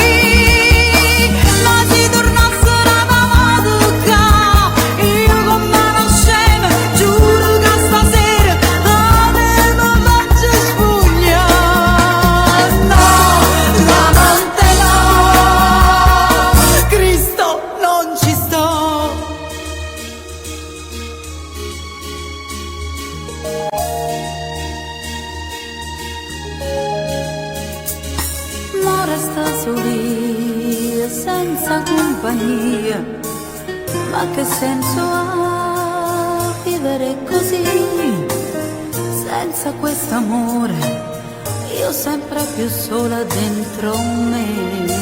ma si tornasse una mamma tocca, io con mano scema, giuro che stasera a me mi faccio spugnare. No, l'amante no, Cristo non ci sto. Ma resta soli, senza compagnia, ma che senso ha vivere così, senza quest'amore, io sempre più sola dentro me.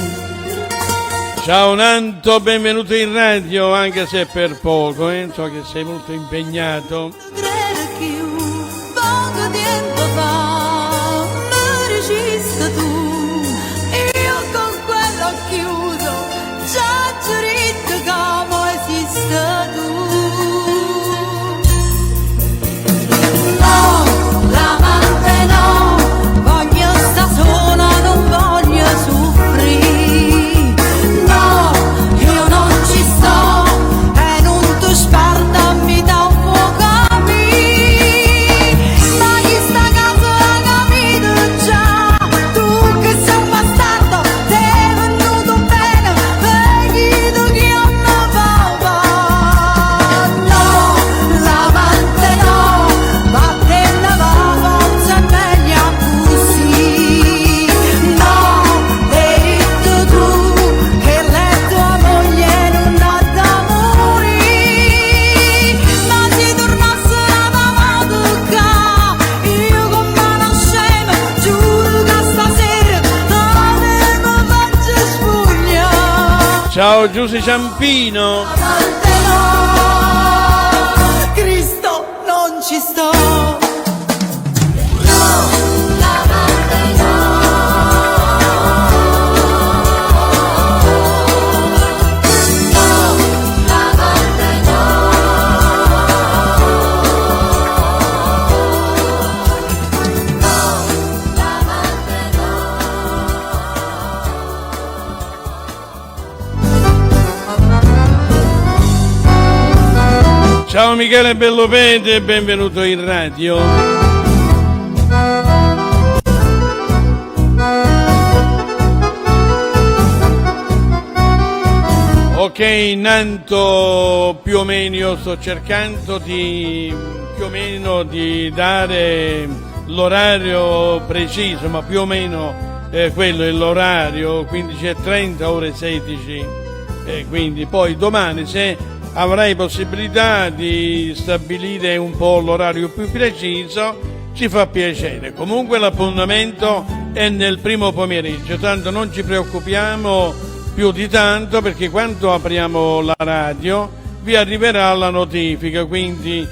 Ciao Nanto, benvenuto in radio, anche se per poco, so che sei molto impegnato. Credo più, poco tempo fa mi registri tu, io con quello chiuso, già giurito come esiste tu. No, l'amante no, voglio sta sola, non voglio soffrire. No, io non ci sto Ciao Giuse Ciampino. Amante no, Cristo non ci sto. Ciao Michele Bellopede, benvenuto in radio. Ok, Nanto, più o meno io sto cercando più o meno di dare l'orario preciso, ma più o meno quello è l'orario, 15:30, ore 16. Quindi poi domani, se avrai possibilità di stabilire un po' l'orario più preciso, ci fa piacere. Comunque l'appuntamento è nel primo pomeriggio, tanto non ci preoccupiamo più di tanto, perché quando apriamo la radio vi arriverà la notifica, quindi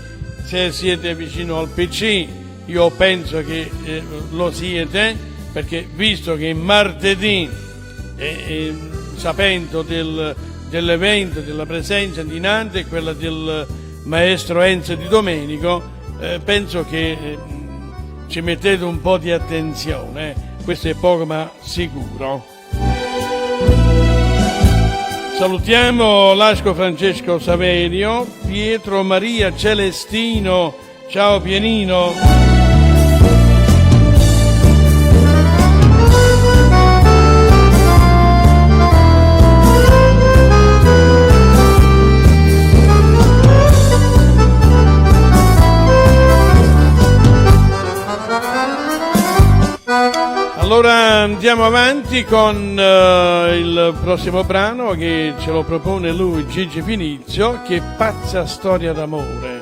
se siete vicino al PC, io penso che lo siete, perché visto che martedì, sapendo dell'evento, della presenza di Nante e quella del maestro Enzo Di Domenico, penso che ci mettete un po' di attenzione, questo è poco ma sicuro. Salutiamo Lasco Francesco Saverio, Pietro Maria Celestino, ciao Pienino. Allora andiamo avanti con il prossimo brano, che ce lo propone lui, Gigi Finizio, che Pazza storia d'amore.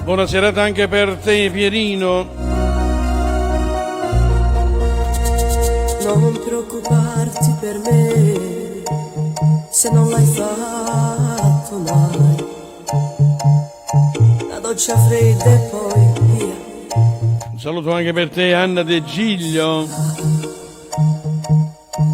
Buona serata anche per te, Pierino. Non preoccuparti per me, se non l'hai fatto mai. La doccia fredda e poi via. Un saluto anche per te, Anna De Giglio.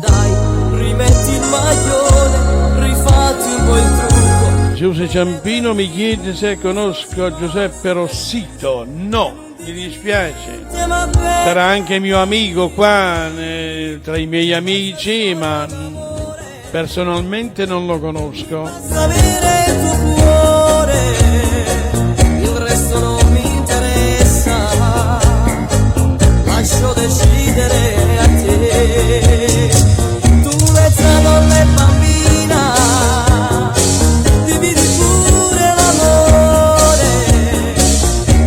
Dai, rimetti il maglione, rifatti un po' il trucco. Giuse Ciampino mi chiede se conosco Giuseppe Rossito. No, mi dispiace. Sarà anche mio amico qua, tra i miei amici, ma personalmente non lo conosco. Sapere il tuo cuore, il resto non mi interessa. Lascio decidere a te. Tu mezza donna e bambina, dividi pure l'amore.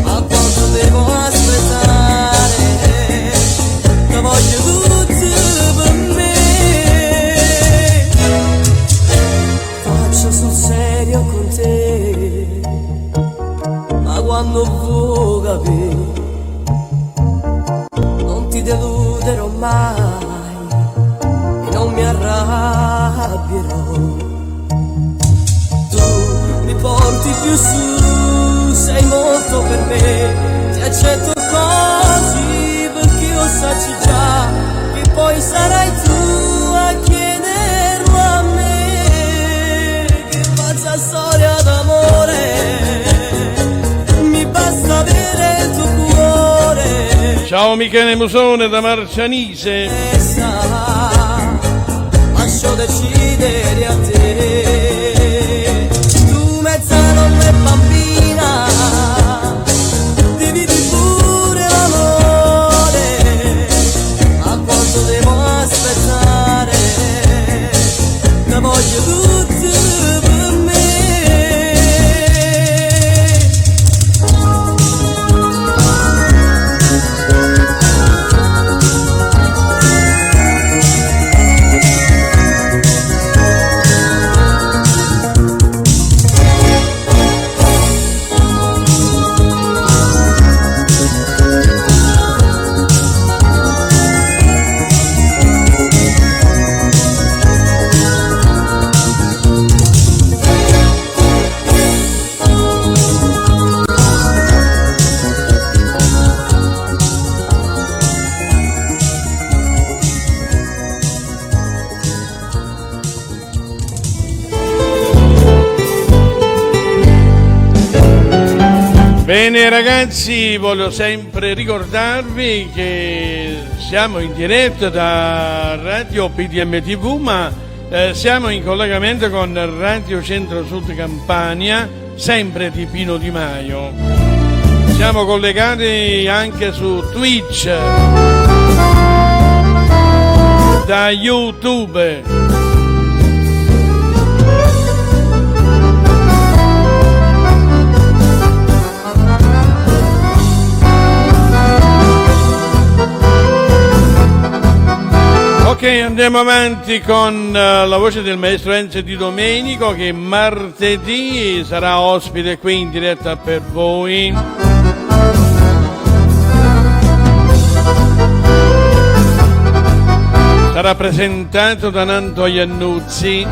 Ma quanto devo aspettare? Che voglio tutti per me. Faccio sul serio con te, ma quando vuoi capire non ti deluderò mai e non mi arrabbierò. Tu mi porti più su, sei molto per me, ti accetto così perché io sacci già che poi sarai tu a chiederlo a me. Che pazza storia d'amore, mi basta avere il tuo cuore. Ciao Michele Musone da Marcianise. Lascio decidere a te. Tu mezza donna e bambina, dividi pure l'amore. A quanto devo aspettare? Che voglio tutti per me. Bene ragazzi, voglio sempre ricordarvi che siamo in diretta da Radio PDM TV, ma siamo in collegamento con Radio Centro Sud Campania, sempre di Pino Di Maio. Siamo collegati anche su Twitch, da YouTube. Ok, andiamo avanti con la voce del maestro Enzo Di Domenico, che martedì sarà ospite qui in diretta per voi. Sarà presentato da Nanto Iannuzzi.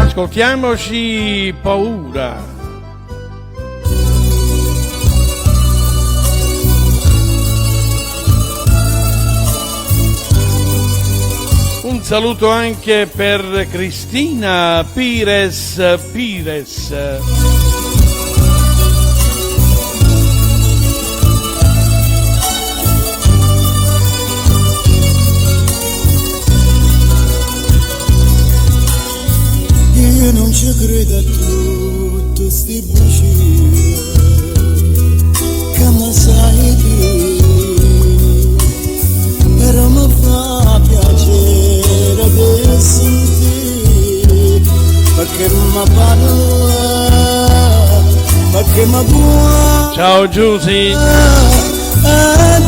Ascoltiamoci Paura. Un saluto anche per Cristina Pires. Io non ci credo a tutte sti bugie che mi sai dire, però mi fa piacere di sentire, perché mi parla, perché mi può. Ciao Giusy. È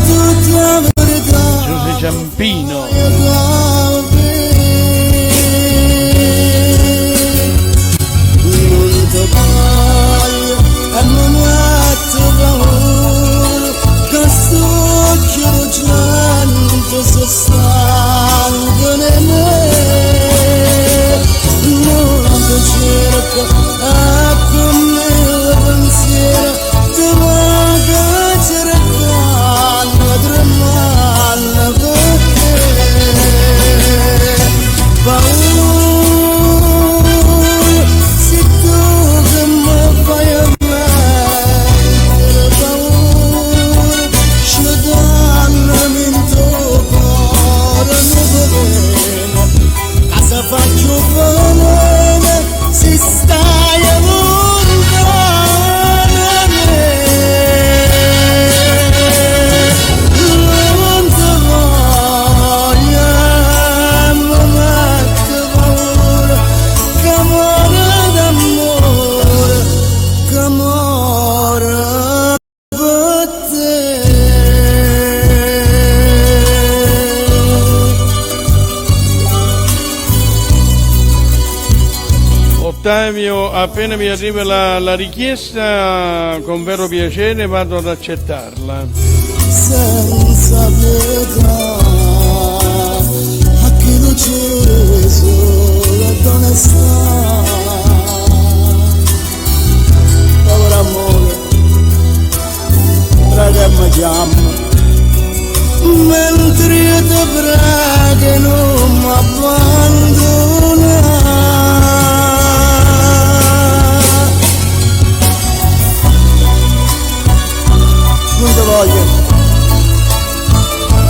tutta verità. Giusy Ciampino. Se stanco di me, non ti cerco, con me il pensiero, ti manca cercando, tremando per te. Paura, se tu che mi fai amare, paura, scioglimmi in cosa faccio bene se stai lontano da me? Non ti voglio, ma ti paura, che amore d'amore, che amore per te. Ottavio, appena mi arriva la richiesta, con vero piacere vado ad accettarla. Senza pietà, a chi lo ceso la onestà, povero amore, raga mi chiama, mentre io ti prego non mi abbandona.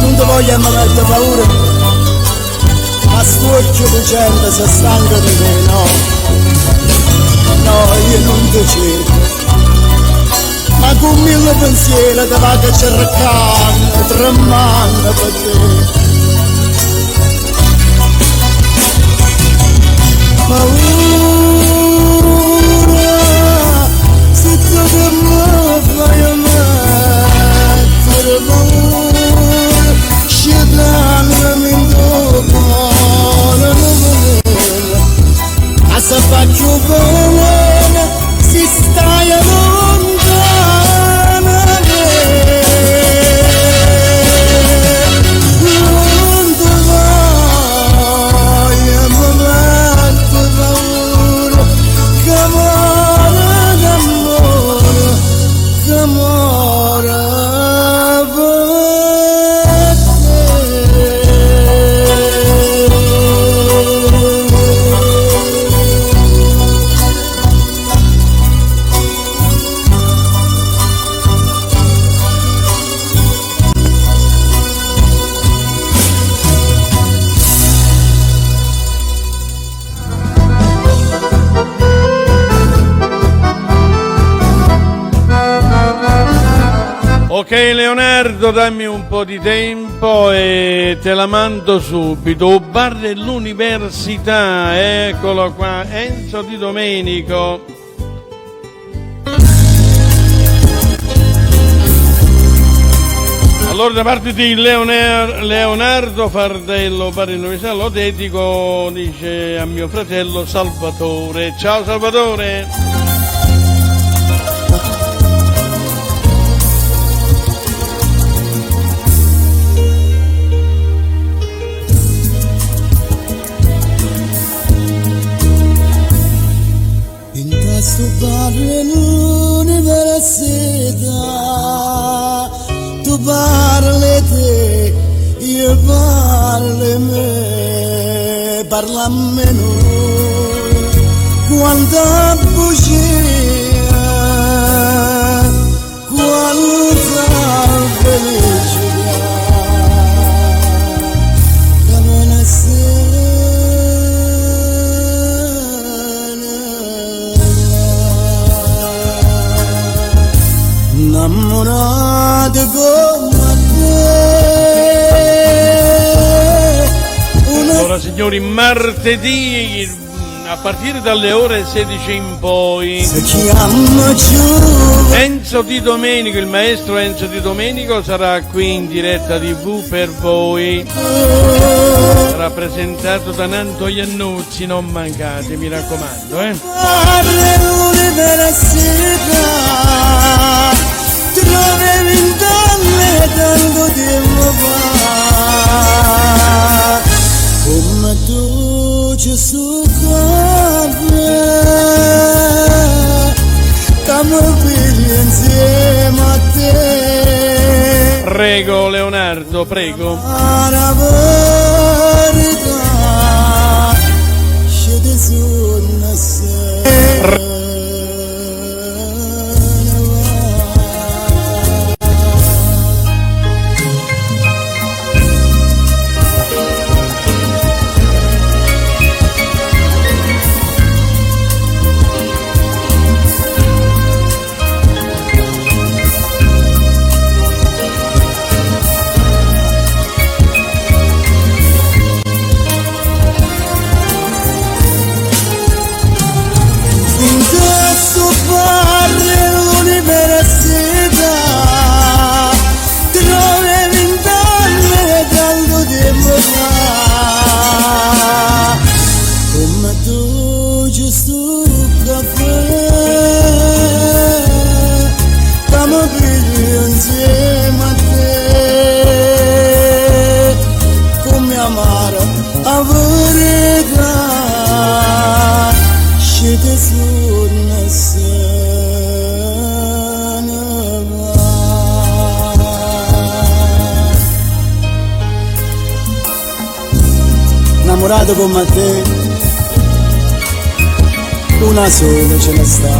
Non ti voglio ma avete paura, ma stuccio di gente se stanco di te, no, io non ti cerco, ma con mille pensieri ti vado cercando, tremando per te. Paura, se tu che mi fai amare, paura, scegliami in tuo cuore, ma se faccio bene, si stai lontano da me. Ok Leonardo, dammi un po' di tempo e te la mando subito. Bar dell'Università, eccolo qua, Enzo Di Domenico. Allora da parte di Leonardo Fardello, Bar dell'Università, lo dedico, dice, a mio fratello Salvatore. Ciao Salvatore! Tu parli l'università, tu parli te, io parli me, parla a me noi, quanta bugia, quanta felicità, che buona innamorati come te. Allora signori, martedì a partire dalle ore 16 in poi Enzo Di Domenico, il maestro Enzo Di Domenico sarà qui in diretta TV per voi, rappresentato da Nanto Iannuzzi, non mancate, mi raccomando, Trovevi in donne tanto tempo fa, come tu ci succombe, stiamo vivi insieme a te. Prego Leonardo, prego. La verità, scende su una sera. Innamorato come te, una sola ce ne sta,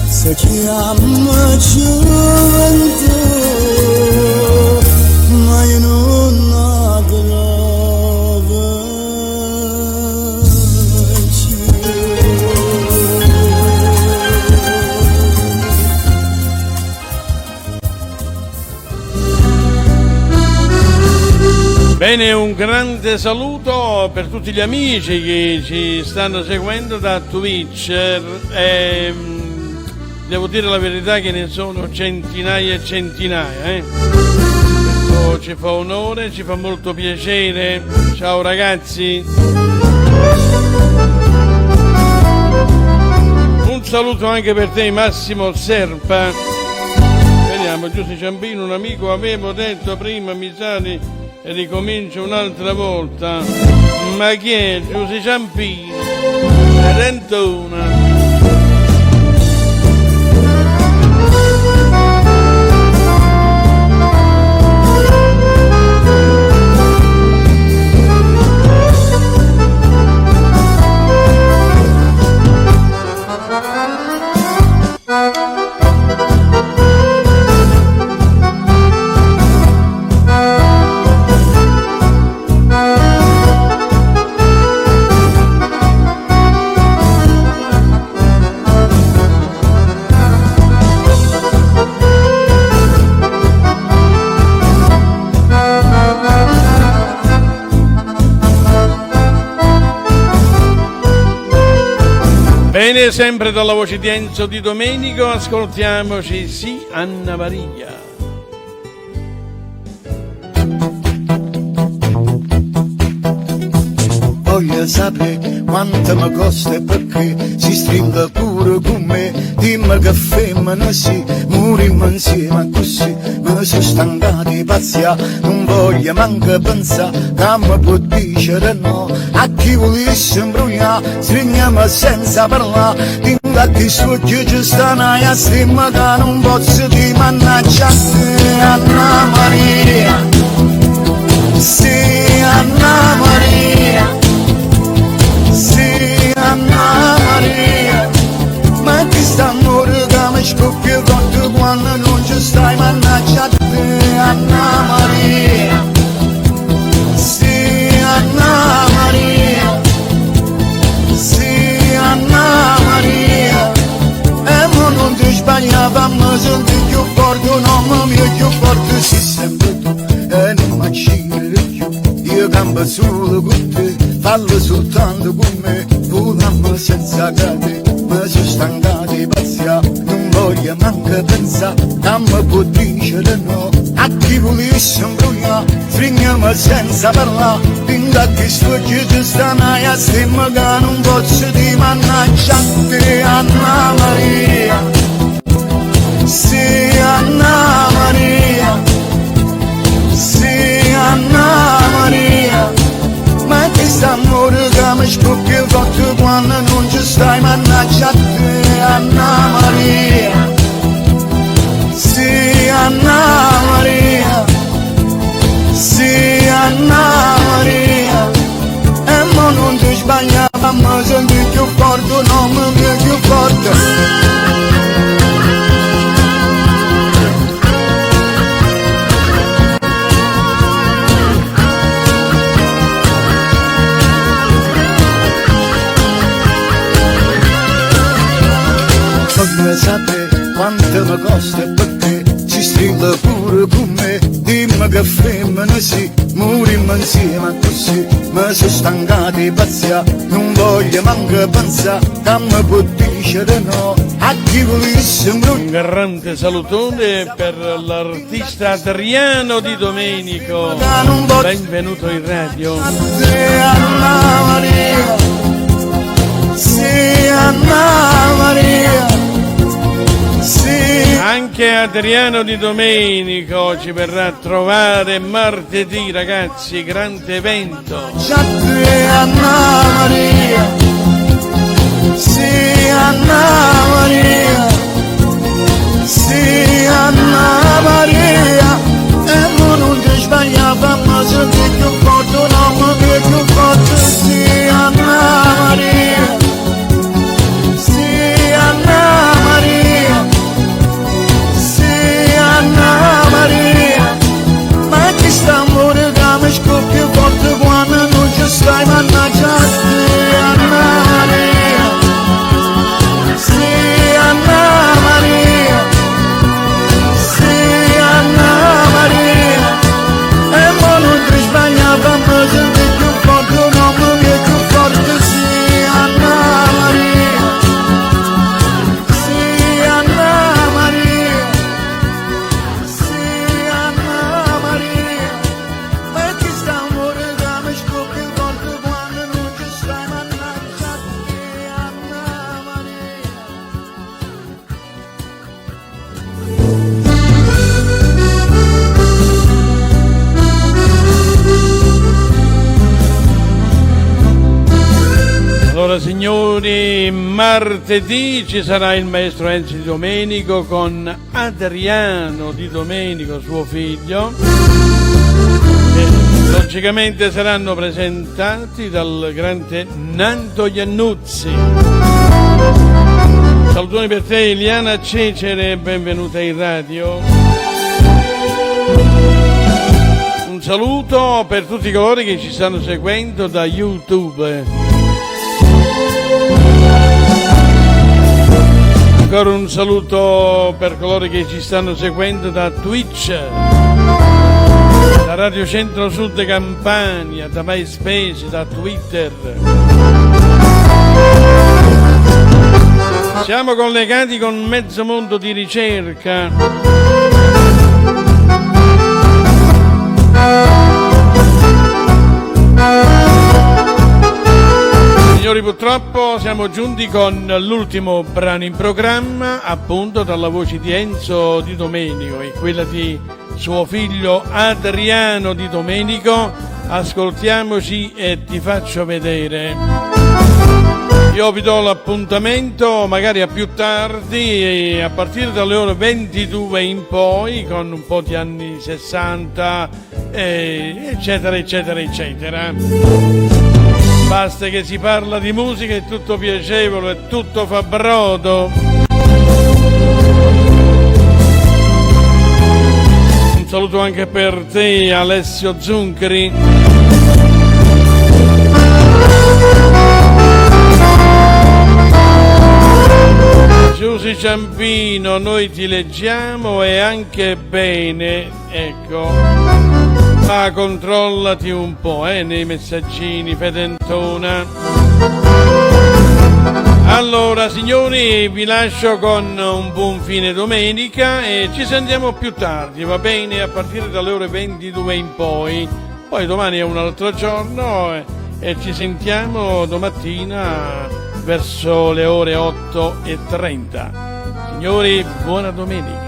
si chiama gioventù, ma io non la trovo Bene, un grande saluto per tutti gli amici che ci stanno seguendo da Twitch. Devo dire la verità che ne sono centinaia e centinaia. Questo ci fa onore, ci fa molto piacere. Ciao ragazzi. Un saluto anche per te Massimo Serpa. Vediamo, Giuseppe Ciampino, un amico, avevo detto prima, mi sa di... E ricomincio un'altra volta. Ma chi è Giuseppe Ciampino? Trentona. e sempre dalla voce di Enzo Di Domenico, ascoltiamoci Sì Anna Maria. Voglio sapere quanto mi costa e perché si stringa pure con me. Dimmi che femmina sì, morimmo insieme così. Mi sono stancato di paziare, non voglio manco pensare che mi può dire no. A chi volesse imbrogliare, stringiamo senza parlare. Dimmi a chi stucchi ci stanno e stimma che non posso di mannaggia a te, Anna Maria. Sì, Anna Maria. Sì, Anna Maria, ma chi sta amore che mi scoppia forte quando non ci stai, mannaggia a te, Anna Maria. Sì, Anna Maria. Sì, Anna Maria. E mo non ti sbagliava, ma senti più forte, un uomo mio più forte, sei sempre tu, e non mi accire più. Io campo solo con te, fallo soltanto con me, volammo senza cade. Mi sono stancato di paziare, non voglio manco pensare che mi può dire no. A chi volesse imbrogliare, stringiamo senza parlare. Finché che sto ci stanno e stimma che non posso di mannaggia a te, Anna Maria. Sì, Anna Maria. Sì, Anna Maria, ma che sta amore che mi scoppia forte quando non ci stai, mannaggia a te, Anna Maria. Sì, Anna Maria. Sì, Anna Maria. E mo non ti sbagliava, ma senti più forte, un uomo più forte. Voglio sapere quanto mi costa e perché si stringa pure con me. Dimmi che femmina sì, morimmo insieme così. Mi sono stancato di paziare, non voglio manco pensare che mi può dire no. A chi volesse imbrogliare. Un grande salutone per l'artista Adriano Di Domenico, benvenuto in radio. Anna Maria. Sì, Anna Maria. Sì. Anche Adriano Di Domenico ci verrà a trovare martedì, ragazzi, grande evento. Anna Maria. Sì, Anna Maria. Sì, Anna Maria. E non ti sbagliava, ma senti più forte, un uomo che è più forte. Sì, Anna Maria. Sì, Anna Maria. Sì, Anna Maria. Ma chi sta amore che mi scoppia forte quando non ci stai, mannaggia a te, Anna Maria. Sì, Anna Maria. Sì, Anna Maria. E mo non ti sbagliava, ma senti più forte, un uomo che è più forte. Sì, Anna Maria. Sì, Anna Maria. Sì, Anna Maria. Ma chi sta amore che mi scoppia forte quando non ci stai, mannaggia a te, Anna Maria. Allora signori, martedì ci sarà il maestro Enzo Di Domenico con Adriano Di Domenico, suo figlio, e logicamente saranno presentati dal grande Nando Iannuzzi. Salutoni per te Eliana Cecere, benvenuta in radio. Un saluto per tutti coloro che ci stanno seguendo da YouTube. Ancora un saluto per coloro che ci stanno seguendo da Twitch, da Radio Centro Sud Campania, da MySpace, da Twitter. Siamo collegati con mezzo mondo di ricerca. Signori, purtroppo siamo giunti con l'ultimo brano in programma, appunto dalla voce di Enzo Di Domenico e quella di suo figlio Adriano Di Domenico. Ascoltiamoci e ti faccio vedere. Io vi do l'appuntamento magari a più tardi, a partire dalle ore 22 in poi, con un po' di anni 60, eccetera, eccetera, eccetera. Basta che si parla di musica, è tutto piacevole, è tutto fa brodo. Un saluto anche per te, Alessio Zunccheri. Giusy Ciampino, noi ti leggiamo e anche bene, ecco. Ma controllati un po', nei messaggini, Fedentona. Allora, signori, vi lascio con un buon fine domenica e ci sentiamo più tardi, va bene? A partire dalle ore 22 in poi. Poi domani è un altro giorno e ci sentiamo domattina verso le ore 8:30. Signori, buona domenica.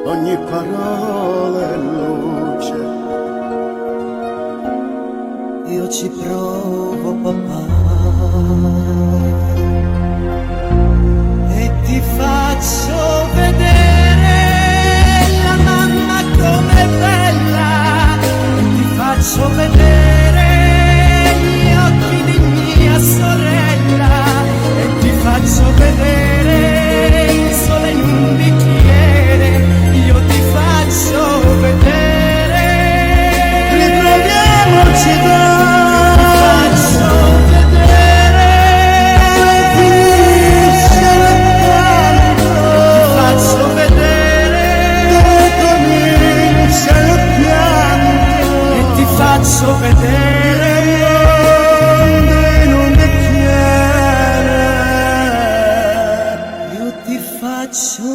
Ogni parola è luce. Io ci provo, papà, e ti faccio vedere la mamma com'è bella, e ti faccio vedere gli occhi di mia sorella, e ti faccio vedere il sole in un bicchiere. Io ti faccio vedere, ritroviamoci dai, ti faccio vedere, finisce il pianto, ti faccio vedere, dove comincia il pianto, e ti faccio vedere il mondo in un bicchiere. Io ti faccio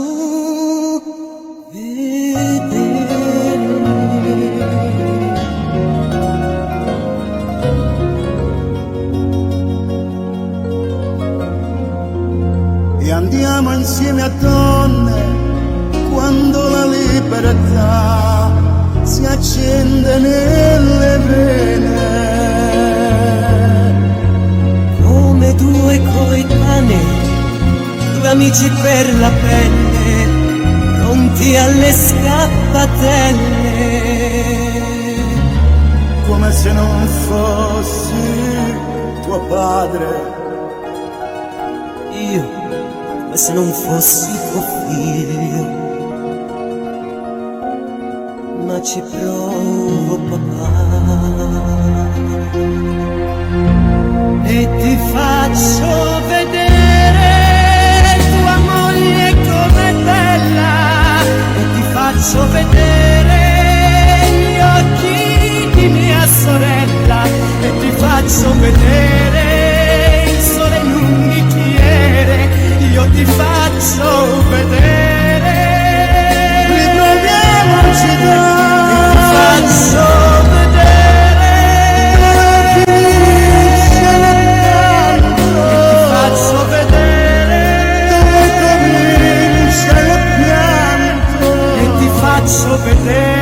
e andiamo insieme a donne quando la libertà si accende nelle vene, come due coetanei, due amici per la pelle, pronti alle scappatelle, come se non fossi tuo padre, io come se non fossi tuo figlio, ma ci provo, papà, e ti faccio vedere tua moglie com'è bella, e ti faccio vedere gli occhi di mia sorella, e ti faccio vedere il sole in un bicchiere. Io ti faccio vedere, ritroviamoci dai, ti faccio vedere, finisce il pianto, ti faccio vedere, dove comincia il pianto, e ti faccio vedere